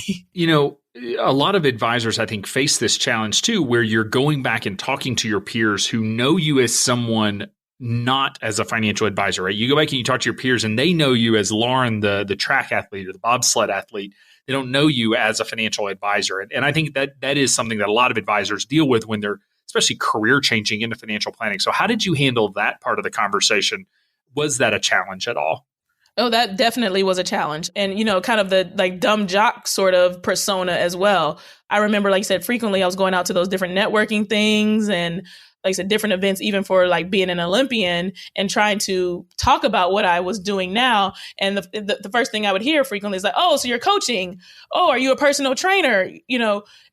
A lot of advisors, I think, face this challenge too, where you're going back and talking to your peers who know you as someone not as a financial advisor, right? You go back and you talk to your peers and they know you as Lauren, the track athlete or the bobsled athlete. They don't know you as a financial advisor. And I think that is something that a lot of advisors deal with when they're especially career changing into financial planning. So how did you handle that part of the conversation? Was that a challenge at all? Oh, that definitely was a challenge. And, kind of the like dumb jock sort of persona as well. I remember, like I said, frequently I was going out to those different networking things and, like I said, different events, even for like being an Olympian and trying to talk about what I was doing now. And the first thing I would hear frequently is like, oh, so you're coaching. Oh, are you a personal trainer?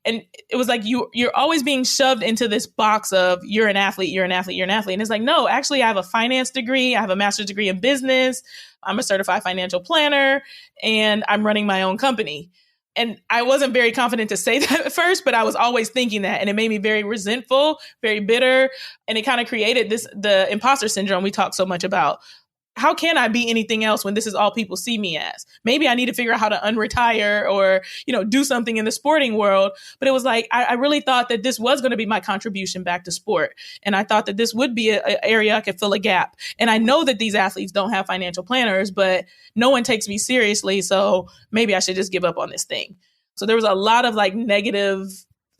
And it was like you're always being shoved into this box of you're an athlete, you're an athlete, you're an athlete. And it's like, no, actually, I have a finance degree. I have a master's degree in business. I'm a certified financial planner and I'm running my own company. And I wasn't very confident to say that at first, but I was always thinking that. And it made me very resentful, very bitter. And it kind of created the imposter syndrome we talk so much about. How can I be anything else when this is all people see me as? Maybe I need to figure out how to unretire or, do something in the sporting world. But it was like, I really thought that this was going to be my contribution back to sport. And I thought that this would be an area I could fill a gap. And I know that these athletes don't have financial planners, but no one takes me seriously. So maybe I should just give up on this thing. So there was a lot of like negative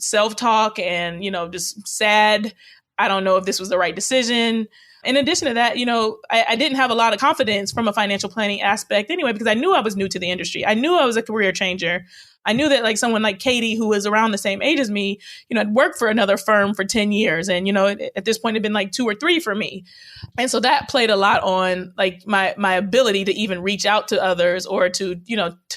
self-talk and, just sad. I don't know if this was the right decision. In addition to that, I didn't have a lot of confidence from a financial planning aspect anyway, because I knew I was new to the industry. I knew I was a career changer. I knew that like someone like Katie, who was around the same age as me, had worked for another firm for 10 years. And, at this point, it had been like 2 or 3 for me. And so that played a lot on like my ability to even reach out to others or to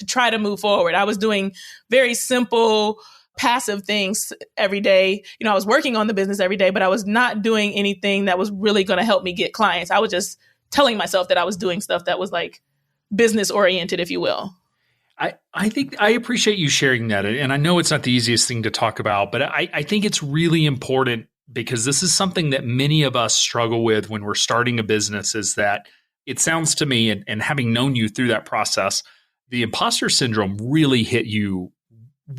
try to move forward. I was doing very simple passive things every day. I was working on the business every day, but I was not doing anything that was really going to help me get clients. I was just telling myself that I was doing stuff that was like business oriented, if you will. I think I appreciate you sharing that. And I know it's not the easiest thing to talk about, but I think it's really important because this is something that many of us struggle with when we're starting a business is that it sounds to me, and having known you through that process, the imposter syndrome really hit you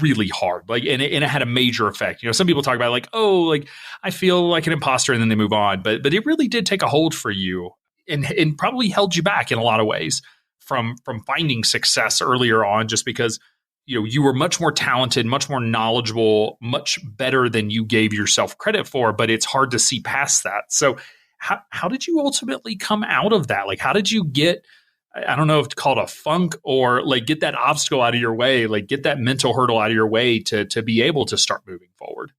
really hard. Like, and it had a major effect. Some people talk about like, oh, like I feel like an imposter and then they move on. But it really did take a hold for you and probably held you back in a lot of ways from finding success earlier on, just because, you were much more talented, much more knowledgeable, much better than you gave yourself credit for, but it's hard to see past that. So how did you ultimately come out of that? Like, how did you get, I don't know if to call it a funk or like get that obstacle out of your way, like get that mental hurdle out of your way to be able to start moving forward?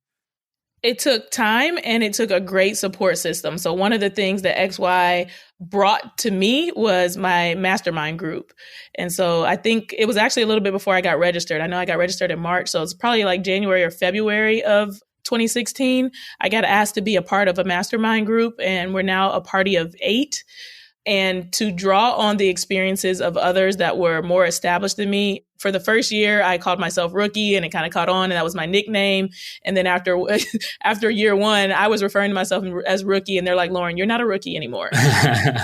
It took time and it took a great support system. So one of the things that XY brought to me was my mastermind group. And so I think it was actually a little bit before I got registered. I know I got registered in March. So it's probably like January or February of 2016. I got asked to be a part of a mastermind group, and we're now a party of 8. And to draw on the experiences of others that were more established than me. For the first year, I called myself Rookie, and it kind of caught on, and that was my nickname. And then after year 1, I was referring to myself as Rookie, and they're like, Lauren, you're not a rookie anymore.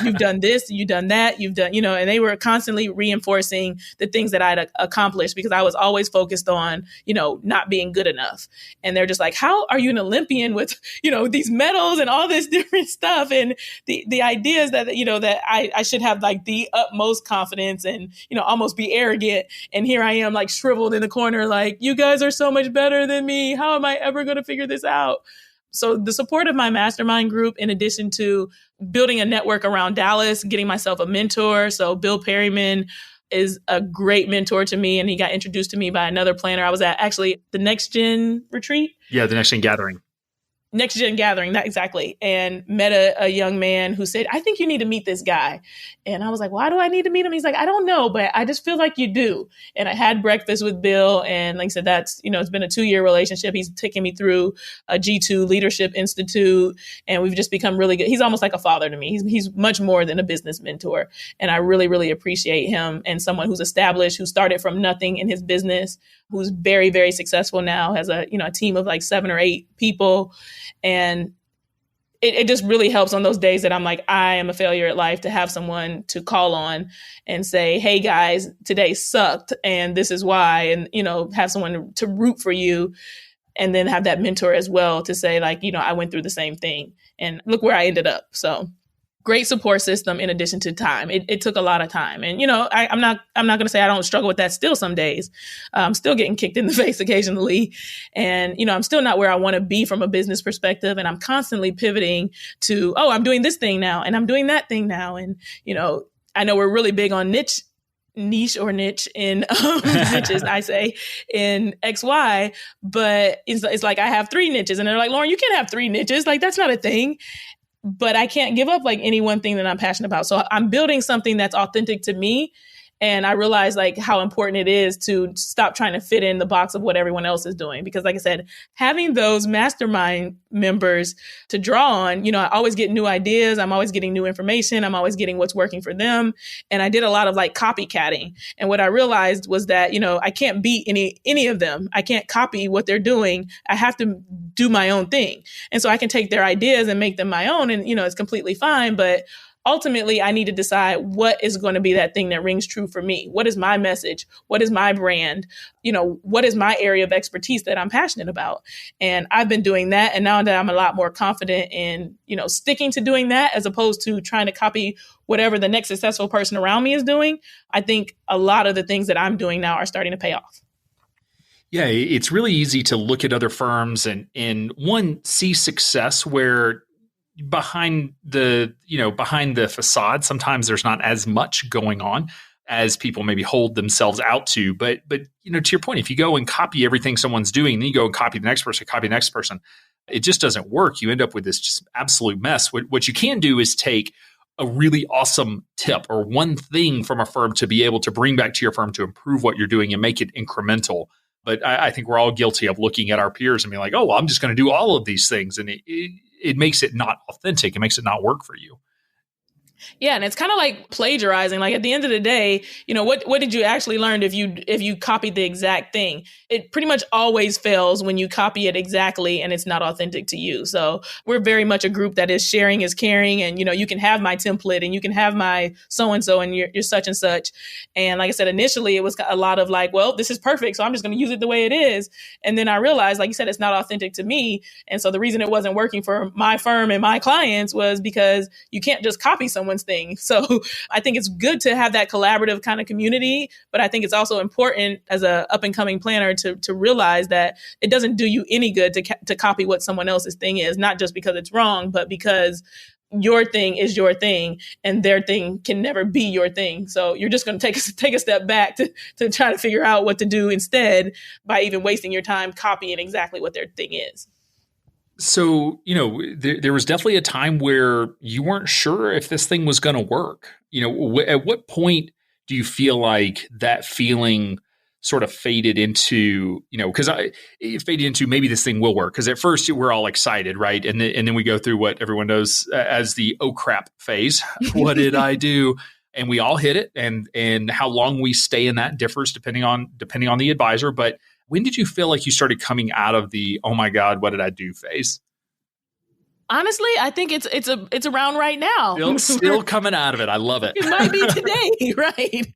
You've done this, you've done that, you've done, and they were constantly reinforcing the things that I'd accomplished because I was always focused on, not being good enough. And they're just like, how are you an Olympian with, these medals and all this different stuff? And the idea is that, that I should have like the utmost confidence and, almost be arrogant. And here I am like shriveled in the corner, like, you guys are so much better than me. How am I ever going to figure this out? So the support of my mastermind group, in addition to building a network around Dallas, getting myself a mentor. So Bill Perryman is a great mentor to me, and he got introduced to me by another planner. I was at actually the Next Gen retreat. Yeah, the Next Gen gathering. next gen gathering, not exactly, and met a young man who said, I think you need to meet this guy. And I was like, why do I need to meet him? He's like, I don't know, but I just feel like you do. And I had breakfast with Bill. And like I said, that's, it's been a 2-year relationship. He's taken me through a G2 Leadership Institute, and we've just become really good. He's almost like a father to me. He's much more than a business mentor. And I really, really appreciate him, and someone who's established, who started from nothing in his business, who's very, very successful now, has a team of like 7 or 8 people. And it just really helps on those days that I'm like, I am a failure at life, to have someone to call on and say, hey guys, today sucked and this is why, and, have someone to root for you, and then have that mentor as well to say like, I went through the same thing and look where I ended up. So great support system in addition to time. It took a lot of time. And, I'm not going to say I don't struggle with that still some days. I'm still getting kicked in the face occasionally. And, I'm still not where I want to be from a business perspective. And I'm constantly pivoting to, I'm doing this thing now and I'm doing that thing now. And, I know we're really big on niche in niches, I say, in XY, but it's like I have 3 niches. And they're like, Lauryn, you can't have 3 niches. Like, that's not a thing. But I can't give up like any one thing that I'm passionate about. So I'm building something that's authentic to me. And I realize like how important it is to stop trying to fit in the box of what everyone else is doing. Because like I said, having those mastermind members to draw on, I always get new ideas. I'm always getting new information. I'm always getting what's working for them. And I did a lot of like copycatting. And what I realized was that, I can't beat any of them. I can't copy what they're doing. I have to do my own thing. And so I can take their ideas and make them my own. And, it's completely fine. But ultimately, I need to decide what is going to be that thing that rings true for me. What is my message? What is my brand? What is my area of expertise that I'm passionate about? And I've been doing that. And now that I'm a lot more confident in, sticking to doing that as opposed to trying to copy whatever the next successful person around me is doing, I think a lot of the things that I'm doing now are starting to pay off. Yeah, it's really easy to look at other firms and see success where behind the facade, sometimes there's not as much going on as people maybe hold themselves out to. But to your point, if you go and copy everything someone's doing, then you go and copy the next person, it just doesn't work. You end up with this just absolute mess. What you can do is take a really awesome tip or one thing from a firm to be able to bring back to your firm to improve what you're doing and make it incremental. But I think we're all guilty of looking at our peers and being like, oh, well, I'm just going to do all of these things. And it makes it not authentic. It makes it not work for you. Yeah. And it's kind of like plagiarizing. Like at the end of the day, what did you actually learn if you copied the exact thing? It pretty much always fails when you copy it exactly and it's not authentic to you. So we're very much a group that is sharing is caring. And, you can have my template and you can have my so-and-so and you're such and such. And like I said, initially it was a lot of like, well, this is perfect, so I'm just going to use it the way it is. And then I realized, like you said, it's not authentic to me. And so the reason it wasn't working for my firm and my clients was because you can't just copy someone's thing. So I think it's good to have that collaborative kind of community, but I think it's also important as a up and coming planner to realize that it doesn't do you any good to copy what someone else's thing is, not just because it's wrong, but because your thing is your thing and their thing can never be your thing. So you're just going to take a step back to try to figure out what to do instead by even wasting your time copying exactly what their thing is. So, there was definitely a time where you weren't sure if this thing was going to work. At what point do you feel like that feeling sort of faded into, it faded into maybe this thing will work? Because at first we're all excited, right? And then we go through what everyone knows as the oh crap phase. What did I do? And we all hit it. And how long we stay in that differs depending on the advisor. But when did you feel like you started coming out of the, oh my God, what did I do phase? Honestly, I think it's around right now. Still coming out of it. I love it. It might be today, right?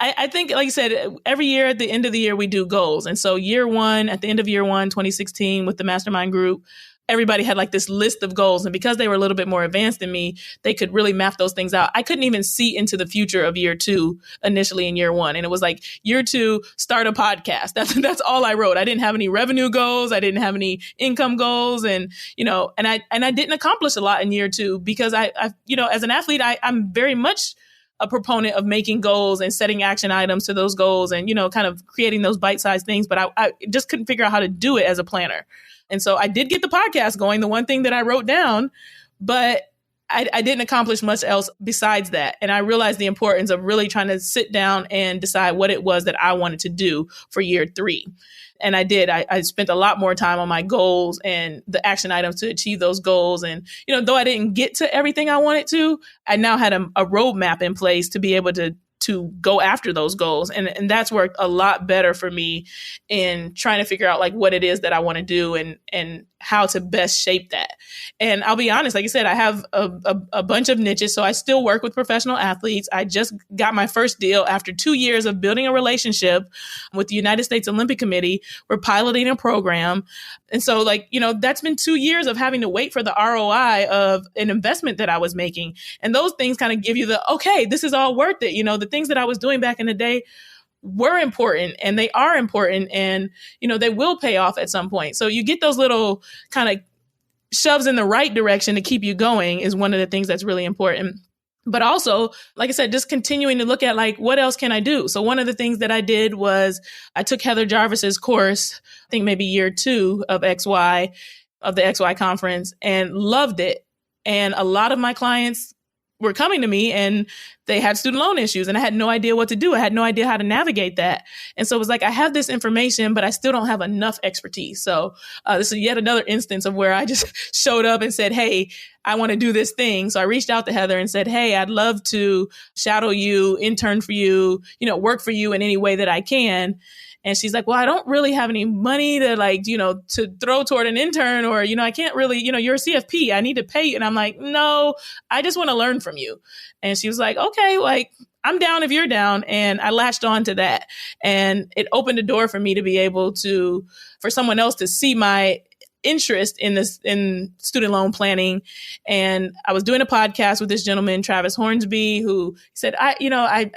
I think, like you said, every year at the end of the year, we do goals. And so at the end of year one, 2016, with the mastermind group, everybody had like this list of goals. And because they were a little bit more advanced than me, they could really map those things out. I couldn't even see into the future of year 2 initially in year 1. And it was like year 2, start a podcast. That's all I wrote. I didn't have any revenue goals. I didn't have any income goals. And, I didn't accomplish a lot in year 2 because I as an athlete, I'm very much a proponent of making goals and setting action items to those goals and, kind of creating those bite-sized things. But I just couldn't figure out how to do it as a planner. And so I did get the podcast going, the one thing that I wrote down, but I didn't accomplish much else besides that. And I realized the importance of really trying to sit down and decide what it was that I wanted to do for year 3. And I did. I spent a lot more time on my goals and the action items to achieve those goals. And, though I didn't get to everything I wanted to, I now had a roadmap in place to be able to go after those goals. And that's worked a lot better for me in trying to figure out like what it is that I want to do and how to best shape that. And I'll be honest, like I said, I have a bunch of niches. So I still work with professional athletes. I just got my first deal after 2 years of building a relationship with the United States Olympic Committee. We're piloting a program. And so that's been 2 years of having to wait for the ROI of an investment that I was making. And those things kind of give you okay, this is all worth it. The things that I was doing back in the day were important and they are important and, they will pay off at some point. So you get those little kind of shoves in the right direction to keep you going is one of the things that's really important. But also, like I said, just continuing to look at what else can I do? So one of the things that I did was I took Heather Jarvis's course, I think maybe year 2 of the XY conference and loved it. And a lot of my clients were coming to me and they had student loan issues and I had no idea what to do. I had no idea how to navigate that. And so it was I have this information, but I still don't have enough expertise. So this is yet another instance of where I just showed up and said, hey, I want to do this thing. So I reached out to Heather and said, hey, I'd love to shadow you, intern for you, work for you in any way that I can. And she's like, well, I don't really have any money to to throw toward an intern or, I can't really, you're a CFP. I need to pay you. And I'm like, no, I just want to learn from you. And she was like, okay, I'm down if you're down. And I latched on to that. And it opened a door for me to be able for someone else to see my interest in student loan planning. And I was doing a podcast with this gentleman, Travis Hornsby, who said, I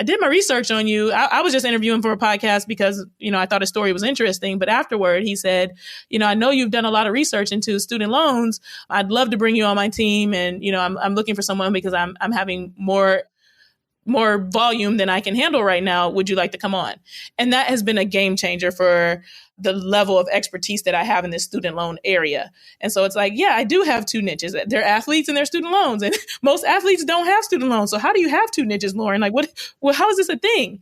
did my research on you. I was just interviewing for a podcast because, I thought his story was interesting. But afterward, he said, I know you've done a lot of research into student loans. I'd love to bring you on my team. And, I'm looking for someone because I'm having more volume than I can handle right now. Would you like to come on? And that has been a game changer for the level of expertise that I have in this student loan area. And so it's yeah, I do have 2 niches. They're athletes and they're student loans. And most athletes don't have student loans. So how do you have 2 niches, Lauren? How is this a thing?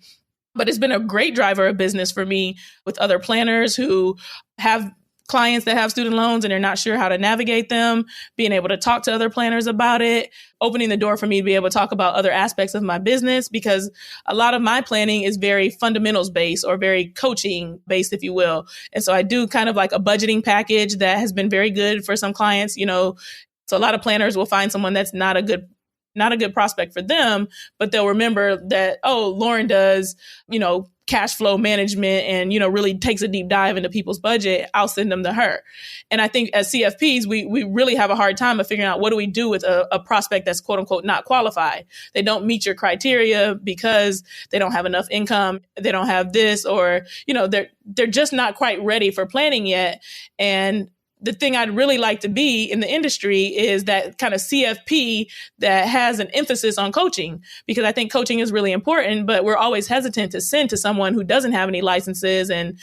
But it's been a great driver of business for me with other planners who have clients that have student loans and they're not sure how to navigate them, being able to talk to other planners about it, opening the door for me to be able to talk about other aspects of my business, because a lot of my planning is very fundamentals based or very coaching based, if you will. And so I do kind of a budgeting package that has been very good for some clients, So a lot of planners will find someone that's not a good prospect for them, but they'll remember that, oh, Lauren does, cash flow management and, really takes a deep dive into people's budget. I'll send them to her. And I think as CFPs, we really have a hard time of figuring out what do we do with a prospect that's quote unquote not qualified. They don't meet your criteria because they don't have enough income. They don't have this, or, they're just not quite ready for planning yet. And the thing I'd really like to be in the industry is that kind of CFP that has an emphasis on coaching, because I think coaching is really important, but we're always hesitant to send to someone who doesn't have any licenses. And,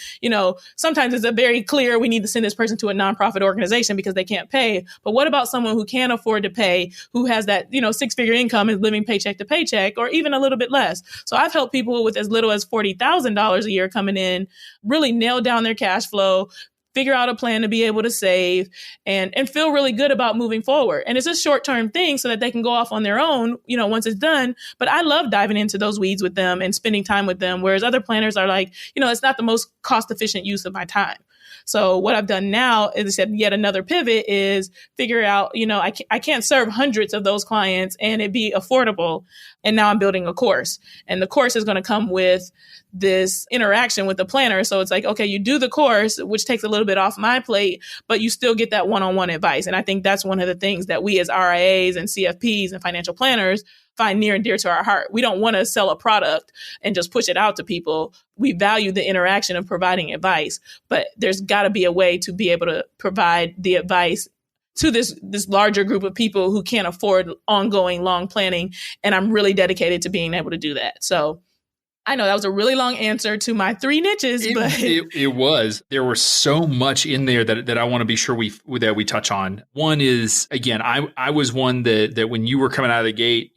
sometimes it's a very clear, we need to send this person to a nonprofit organization because they can't pay. But what about someone who can afford to pay, who has that, 6-figure income and living paycheck to paycheck, or even a little bit less? So I've helped people with as little as $40,000 a year coming in, really nail down their cash flow, figure out a plan to be able to save and feel really good about moving forward. And it's a short-term thing so that they can go off on their own, once it's done. But I love diving into those weeds with them and spending time with them, whereas other planners are it's not the most cost-efficient use of my time. So what I've done now is, I said, yet another pivot is figure out, I can't serve hundreds of those clients and it be affordable. And now I'm building a course, and the course is going to come with this interaction with the planner. So it's okay, you do the course, which takes a little bit off my plate, but you still get that one-on-one advice. And I think that's one of the things that we as RIAs and CFPs and financial planners find near and dear to our heart. We don't want to sell a product and just push it out to people. We value the interaction of providing advice, but there's got to be a way to be able to provide the advice to this larger group of people who can't afford ongoing long planning. And I'm really dedicated to being able to do that. So I know that was a really long answer to my 3 niches, but it was. There was so much in there that I want to be sure we touch on. One is, again, I was one that when you were coming out of the gate,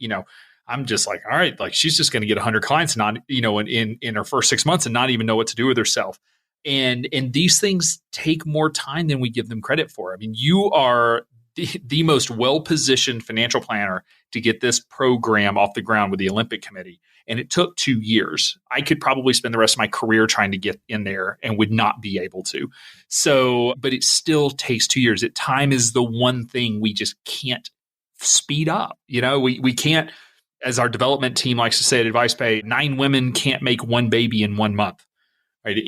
I'm just like, all right, like she's just going to get 100 clients, not in her first 6 months and not even know what to do with herself. And these things take more time than we give them credit for. I mean, you are the most well-positioned financial planner to get this program off the ground with the Olympic Committee. And it took 2 years. I could probably spend the rest of my career trying to get in there and would not be able to. So, but it still takes 2 years. Time is the one thing we just can't speed up. We can't, as our development team likes to say at AdvicePay, 9 women can't make 1 baby in 1 month. Right?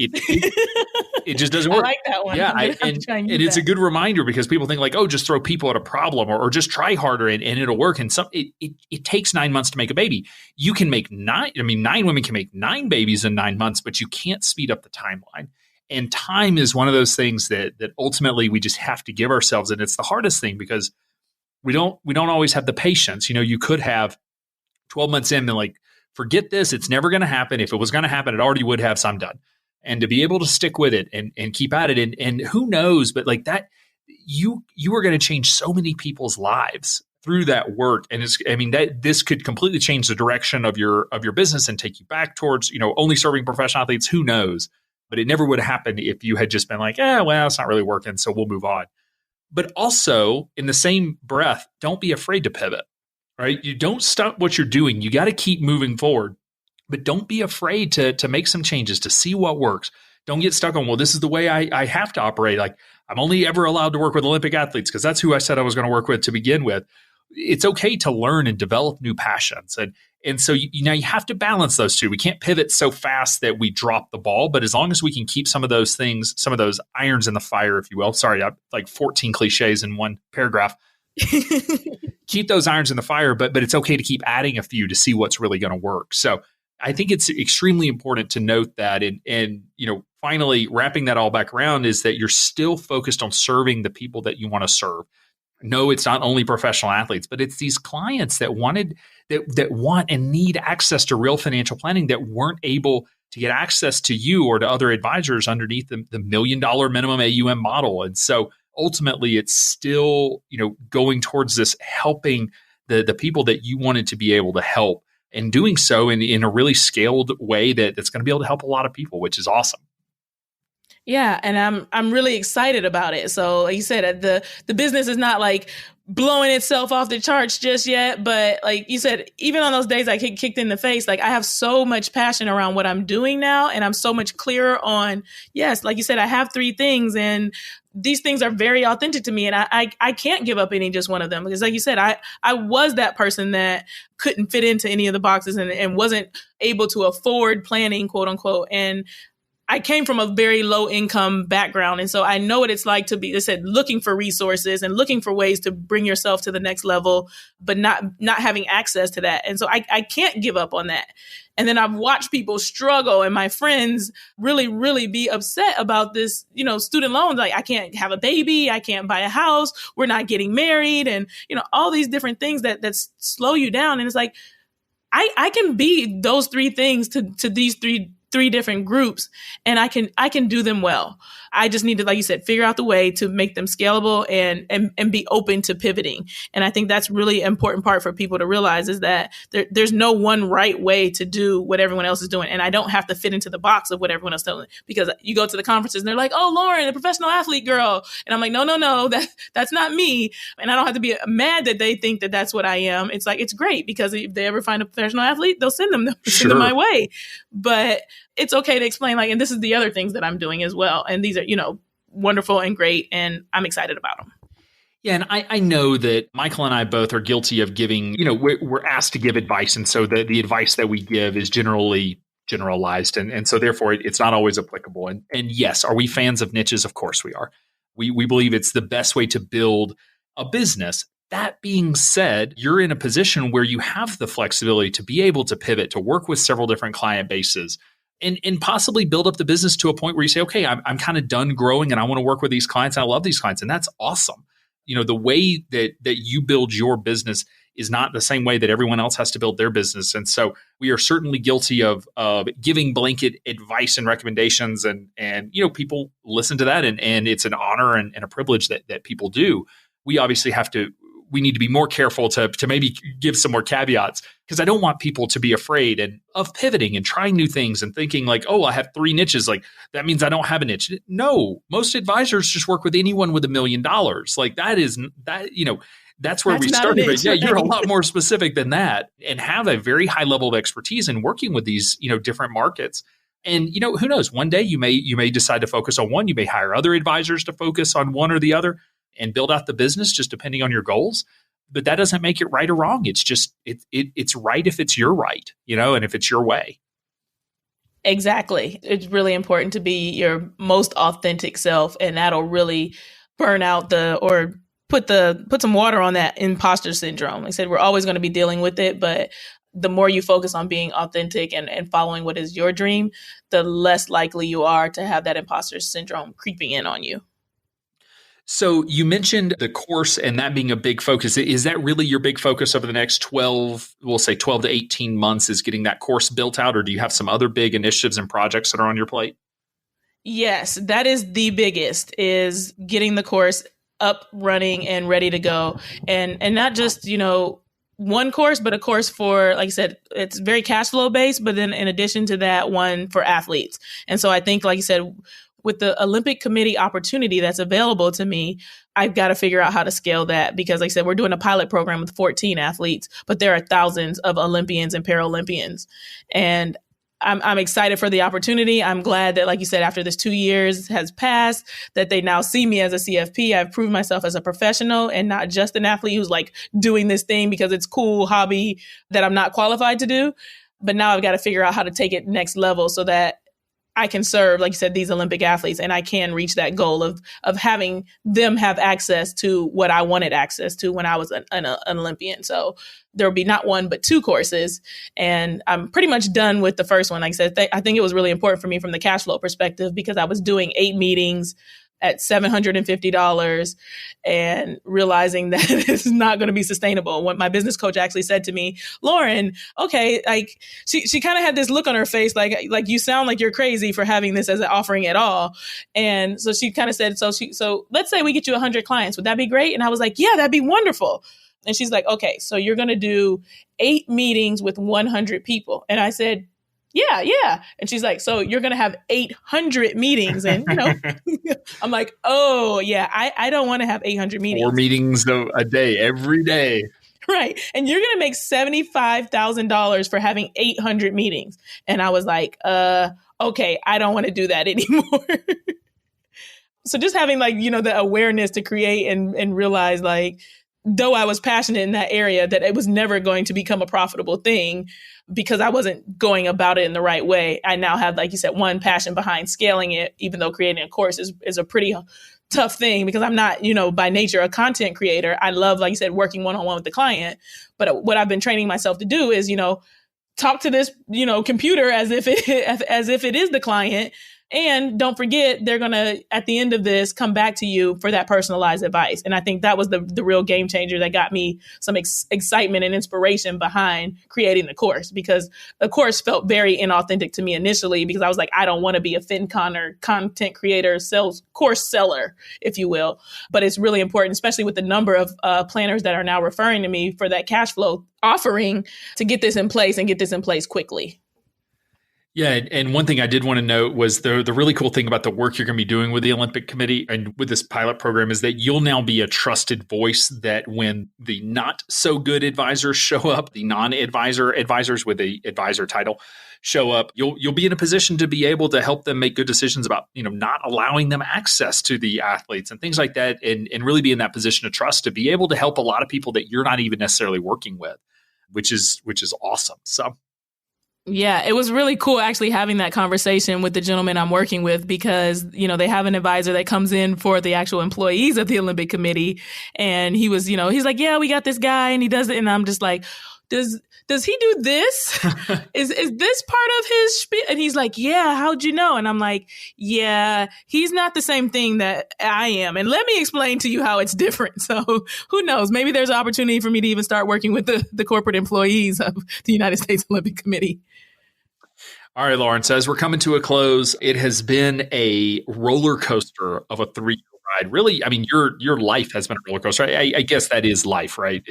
It just doesn't work. I like that one. Yeah, and it's a good reminder because people think like, oh, just throw people at a problem or just try harder and it'll work. And it takes 9 months to make a baby. You can make 9 women can make 9 babies in 9 months, but you can't speed up the timeline. And time is one of those things that ultimately we just have to give ourselves. And it's the hardest thing because we don't always have the patience. You could have 12 months in and like, forget this, it's never going to happen. If it was going to happen, it already would have, so I'm done. And to be able to stick with it and keep at it. And who knows, but like that, you are going to change so many people's lives through that work. And this could completely change the direction of your business and take you back towards, only serving professional athletes. Who knows? But it never would have happened if you had just been like, well, it's not really working, so we'll move on. But also in the same breath, don't be afraid to pivot, right? You don't stop what you're doing. You got to keep moving forward. But don't be afraid to make some changes, to see what works. Don't get stuck on, well, this is the way I have to operate. Like I'm only ever allowed to work with Olympic athletes because that's who I said I was going to work with to begin with. It's okay to learn and develop new passions. And so you have to balance those two. We can't pivot so fast that we drop the ball. But as long as we can keep some of those things, some of those irons in the fire, if you will. Sorry, I like 14 cliches in one paragraph. Keep those irons in the fire, but it's okay to keep adding a few to see what's really going to work. So I think it's extremely important to note that. And finally, wrapping that all back around is that you're still focused on serving the people that you want to serve. No, it's not only professional athletes, but it's these clients that want and need access to real financial planning that weren't able to get access to you or to other advisors underneath the $1 million minimum AUM model. And so ultimately, it's still going towards this helping the people that you wanted to be able to help. And doing so in a really scaled way that's going to be able to help a lot of people, which is awesome. Yeah, and I'm really excited about it. So like you said, the business is not like blowing itself off the charts just yet, but like you said, even on those days I get kicked in the face, like I have so much passion around what I'm doing now, and I'm so much clearer on, yes, like you said, I have 3 things, and these things are very authentic to me, and I can't give up any just one of them, because like you said, I was that person that couldn't fit into any of the boxes and wasn't able to afford planning, quote unquote, and I came from a very low income background. And so I know what it's like to be, I said, looking for resources and looking for ways to bring yourself to the next level, but not having access to that. And so I can't give up on that. And then I've watched people struggle and my friends really, really be upset about this, student loans. Like I can't have a baby. I can't buy a house. We're not getting married. And, all these different things that slow you down. And it's like, I can be those 3 things to these three different groups, and I can do them well. I just need to, like you said, figure out the way to make them scalable and be open to pivoting. And I think that's really important part for people to realize is that there's no one right way to do what everyone else is doing. And I don't have to fit into the box of what everyone else is doing, because you go to the conferences and they're like, oh, Lauren, the professional athlete girl. And I'm like, no, that's not me. And I don't have to be mad that they think that that's what I am. It's like, it's great, because if they ever find a professional athlete, they'll send them my way. But it's okay to explain, like, and this is the other things that I'm doing as well. And these are, wonderful and great. And I'm excited about them. Yeah. And I know that Michael and I both are guilty of giving, we're asked to give advice. And so the advice that we give is generally generalized. And so therefore it's not always applicable. And yes, are we fans of niches? Of course we are. We believe it's the best way to build a business. That being said, you're in a position where you have the flexibility to be able to pivot, to work with several different client bases, and possibly build up the business to a point where you say, okay, I'm kind of done growing and I want to work with these clients. And I love these clients. And that's awesome. the way that you build your business is not the same way that everyone else has to build their business. And so we are certainly guilty of giving blanket advice and recommendations, and people listen to that, and it's an honor and a privilege that people do. We obviously we need to be more careful to maybe give some more caveats, because I don't want people to be afraid of pivoting and trying new things and thinking like, oh, I have 3 niches. Like that means I don't have a niche. No, most advisors just work with anyone with $1 million. Like that's where we started. But yeah, you're a lot more specific than that, and have a very high level of expertise in working with these, different markets. And, who knows, one day you may decide to focus on one. You may hire other advisors to focus on one or the other and build out the business, just depending on your goals. But that doesn't make it right or wrong. It's just, it's right if it's your right, and if it's your way. Exactly. It's really important to be your most authentic self, and that'll really burn out put some water on that imposter syndrome. Like I said, we're always going to be dealing with it, but the more you focus on being authentic and following what is your dream, the less likely you are to have that imposter syndrome creeping in on you. So you mentioned the course and that being a big focus. Is that really your big focus over the next 12 to 18 months, is getting that course built out? Or do you have some other big initiatives and projects that are on your plate? Yes, that is the biggest, is getting the course up, running, and ready to go. And not just, one course, but a course for, like I said, it's very cash flow based, but then in addition to that, one for athletes. And so I think, like you said, with the Olympic Committee opportunity that's available to me, I've got to figure out how to scale that, because like I said, we're doing a pilot program with 14 athletes, but there are thousands of Olympians and Paralympians. And I'm excited for the opportunity. I'm glad that, like you said, after this 2 years has passed, that they now see me as a CFP. I've proved myself as a professional and not just an athlete who's like doing this thing because it's cool hobby that I'm not qualified to do. But now I've got to figure out how to take it next level so that I can serve, like you said, these Olympic athletes, and I can reach that goal of having them have access to what I wanted access to when I was an Olympian. So there'll be not one, but 2 courses. And I'm pretty much done with the first one. Like I said, I think it was really important for me from the cash flow perspective, because I was doing 8 meetings at $750 and realizing that it's not going to be sustainable. What my business coach actually said to me, Lauren, okay, like she kind of had this look on her face, like you sound like you're crazy for having this as an offering at all. And so she kind of said, so let's say we get you 100 clients. Would that be great? And I was like, yeah, that'd be wonderful. And she's like, okay, so you're going to do 8 meetings with 100 people. And I said, yeah. And she's like, so you're going to have 800 meetings. And, I'm like, oh, yeah, I don't want to have 800 meetings. 4 meetings a day, every day. Right. And you're going to make $75,000 for having 800 meetings. And I was like, okay, I don't want to do that anymore. So just having the awareness to create and realize, though I was passionate in that area, that it was never going to become a profitable thing because I wasn't going about it in the right way. I now have, like you said, one passion behind scaling it, even though creating a course is a pretty tough thing, because I'm not, by nature, a content creator. I love, like you said, working one-on-one with the client. But what I've been training myself to do is, talk to this, computer as if it is the client. And don't forget, they're going to, at the end of this, come back to you for that personalized advice. And I think that was the real game changer that got me some excitement and inspiration behind creating the course, because the course felt very inauthentic to me initially, because I was like, I don't want to be a FinCon or content creator, course seller, if you will. But it's really important, especially with the number of planners that are now referring to me for that cash flow offering, to get this in place and get this in place quickly. Yeah, and one thing I did want to note was the really cool thing about the work you're going to be doing with the Olympic Committee and with this pilot program is that you'll now be a trusted voice, that when the not so good advisors show up, the advisors with the advisor title show up, you'll be in a position to be able to help them make good decisions about, not allowing them access to the athletes and things like that, and really be in that position of trust to be able to help a lot of people that you're not even necessarily working with, which is awesome. So yeah, it was really cool actually having that conversation with the gentleman I'm working with, because, they have an advisor that comes in for the actual employees of the Olympic Committee. And he was, he's like, yeah, we got this guy and he does it. And I'm just like, does he do this? Is this part of his spiel? And he's like, yeah, how'd you know? And I'm like, yeah, he's not the same thing that I am. And let me explain to you how it's different. So who knows? Maybe there's an opportunity for me to even start working with the corporate employees of the United States Olympic Committee. All right, Lauryn, so as we're coming to a close, it has been a roller coaster of a 3-year ride. Really, I mean, your life has been a roller coaster. I guess that is life, right?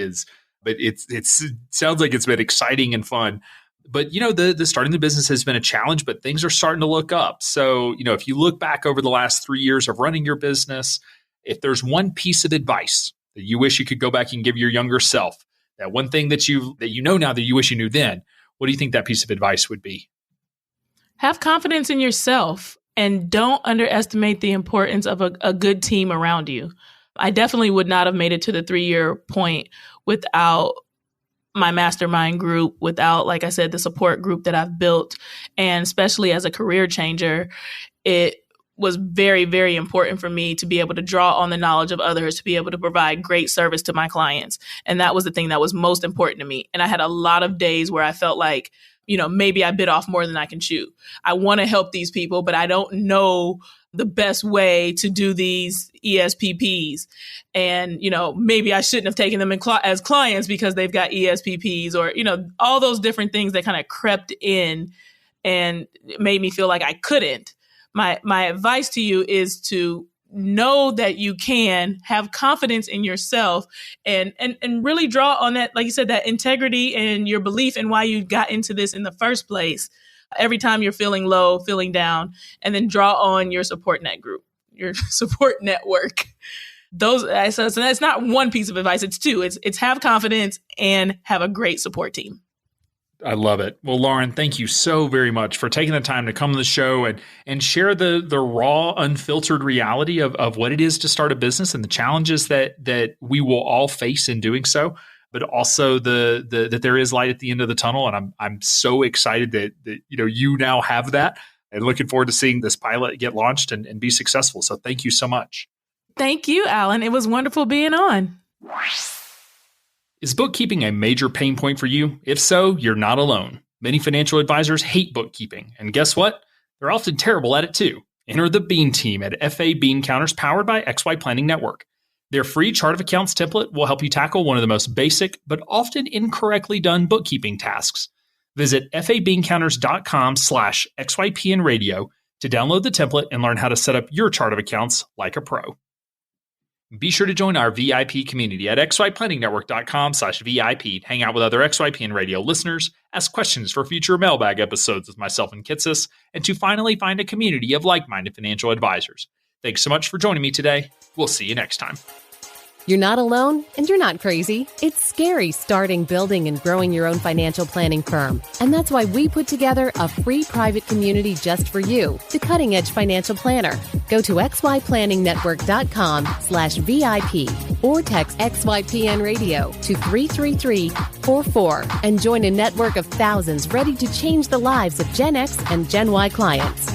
But it sounds like it's been exciting and fun. But, the starting the business has been a challenge, but things are starting to look up. So, if you look back over the last 3 years of running your business, if there's one piece of advice that you wish you could go back and give your younger self, that one thing that you know now that you wish you knew then, what do you think that piece of advice would be? Have confidence in yourself and don't underestimate the importance of a good team around you. I definitely would not have made it to the 3-year point without my mastermind group, without, like I said, the support group that I've built. And especially as a career changer, it was very, very important for me to be able to draw on the knowledge of others, to be able to provide great service to my clients. And that was the thing that was most important to me. And I had a lot of days where I felt like, maybe I bit off more than I can chew. I want to help these people, but I don't know the best way to do these ESPPs. And, maybe I shouldn't have taken them as clients because they've got ESPPs or, all those different things that kind of crept in and made me feel like I couldn't. My advice to you is to know that you can have confidence in yourself and really draw on that, like you said, that integrity and your belief in why you got into this in the first place. Every time you're feeling low, feeling down, and then draw on your support net group, your support network. So that's not one piece of advice. It's two. It's have confidence and have a great support team. I love it. Well, Lauryn, thank you so very much for taking the time to come on the show and share the raw, unfiltered reality of what it is to start a business and the challenges that we will all face in doing so, but also that there is light at the end of the tunnel. And I'm so excited that you now have that, and looking forward to seeing this pilot get launched and be successful. So thank you so much. Thank you, Alan. It was wonderful being on. Is bookkeeping a major pain point for you? If so, you're not alone. Many financial advisors hate bookkeeping, and guess what? They're often terrible at it too. Enter the Bean team at FA Bean Counters, powered by XY Planning Network. Their free chart of accounts template will help you tackle one of the most basic but often incorrectly done bookkeeping tasks. Visit fabeancounters.com/XYPN radio to download the template and learn how to set up your chart of accounts like a pro. Be sure to join our VIP community at xyplanningnetwork.com/VIP. Hang out with other XYPN radio listeners, ask questions for future mailbag episodes with myself and Kitsis, and to finally find a community of like-minded financial advisors. Thanks so much for joining me today. We'll see you next time. You're not alone, and you're not crazy. It's scary starting, building, and growing your own financial planning firm. And that's why we put together a free private community just for you, the Cutting Edge Financial Planner. Go to xyplanningnetwork.com/VIP or text XYPN Radio to 33344 and join a network of thousands ready to change the lives of Gen X and Gen Y clients.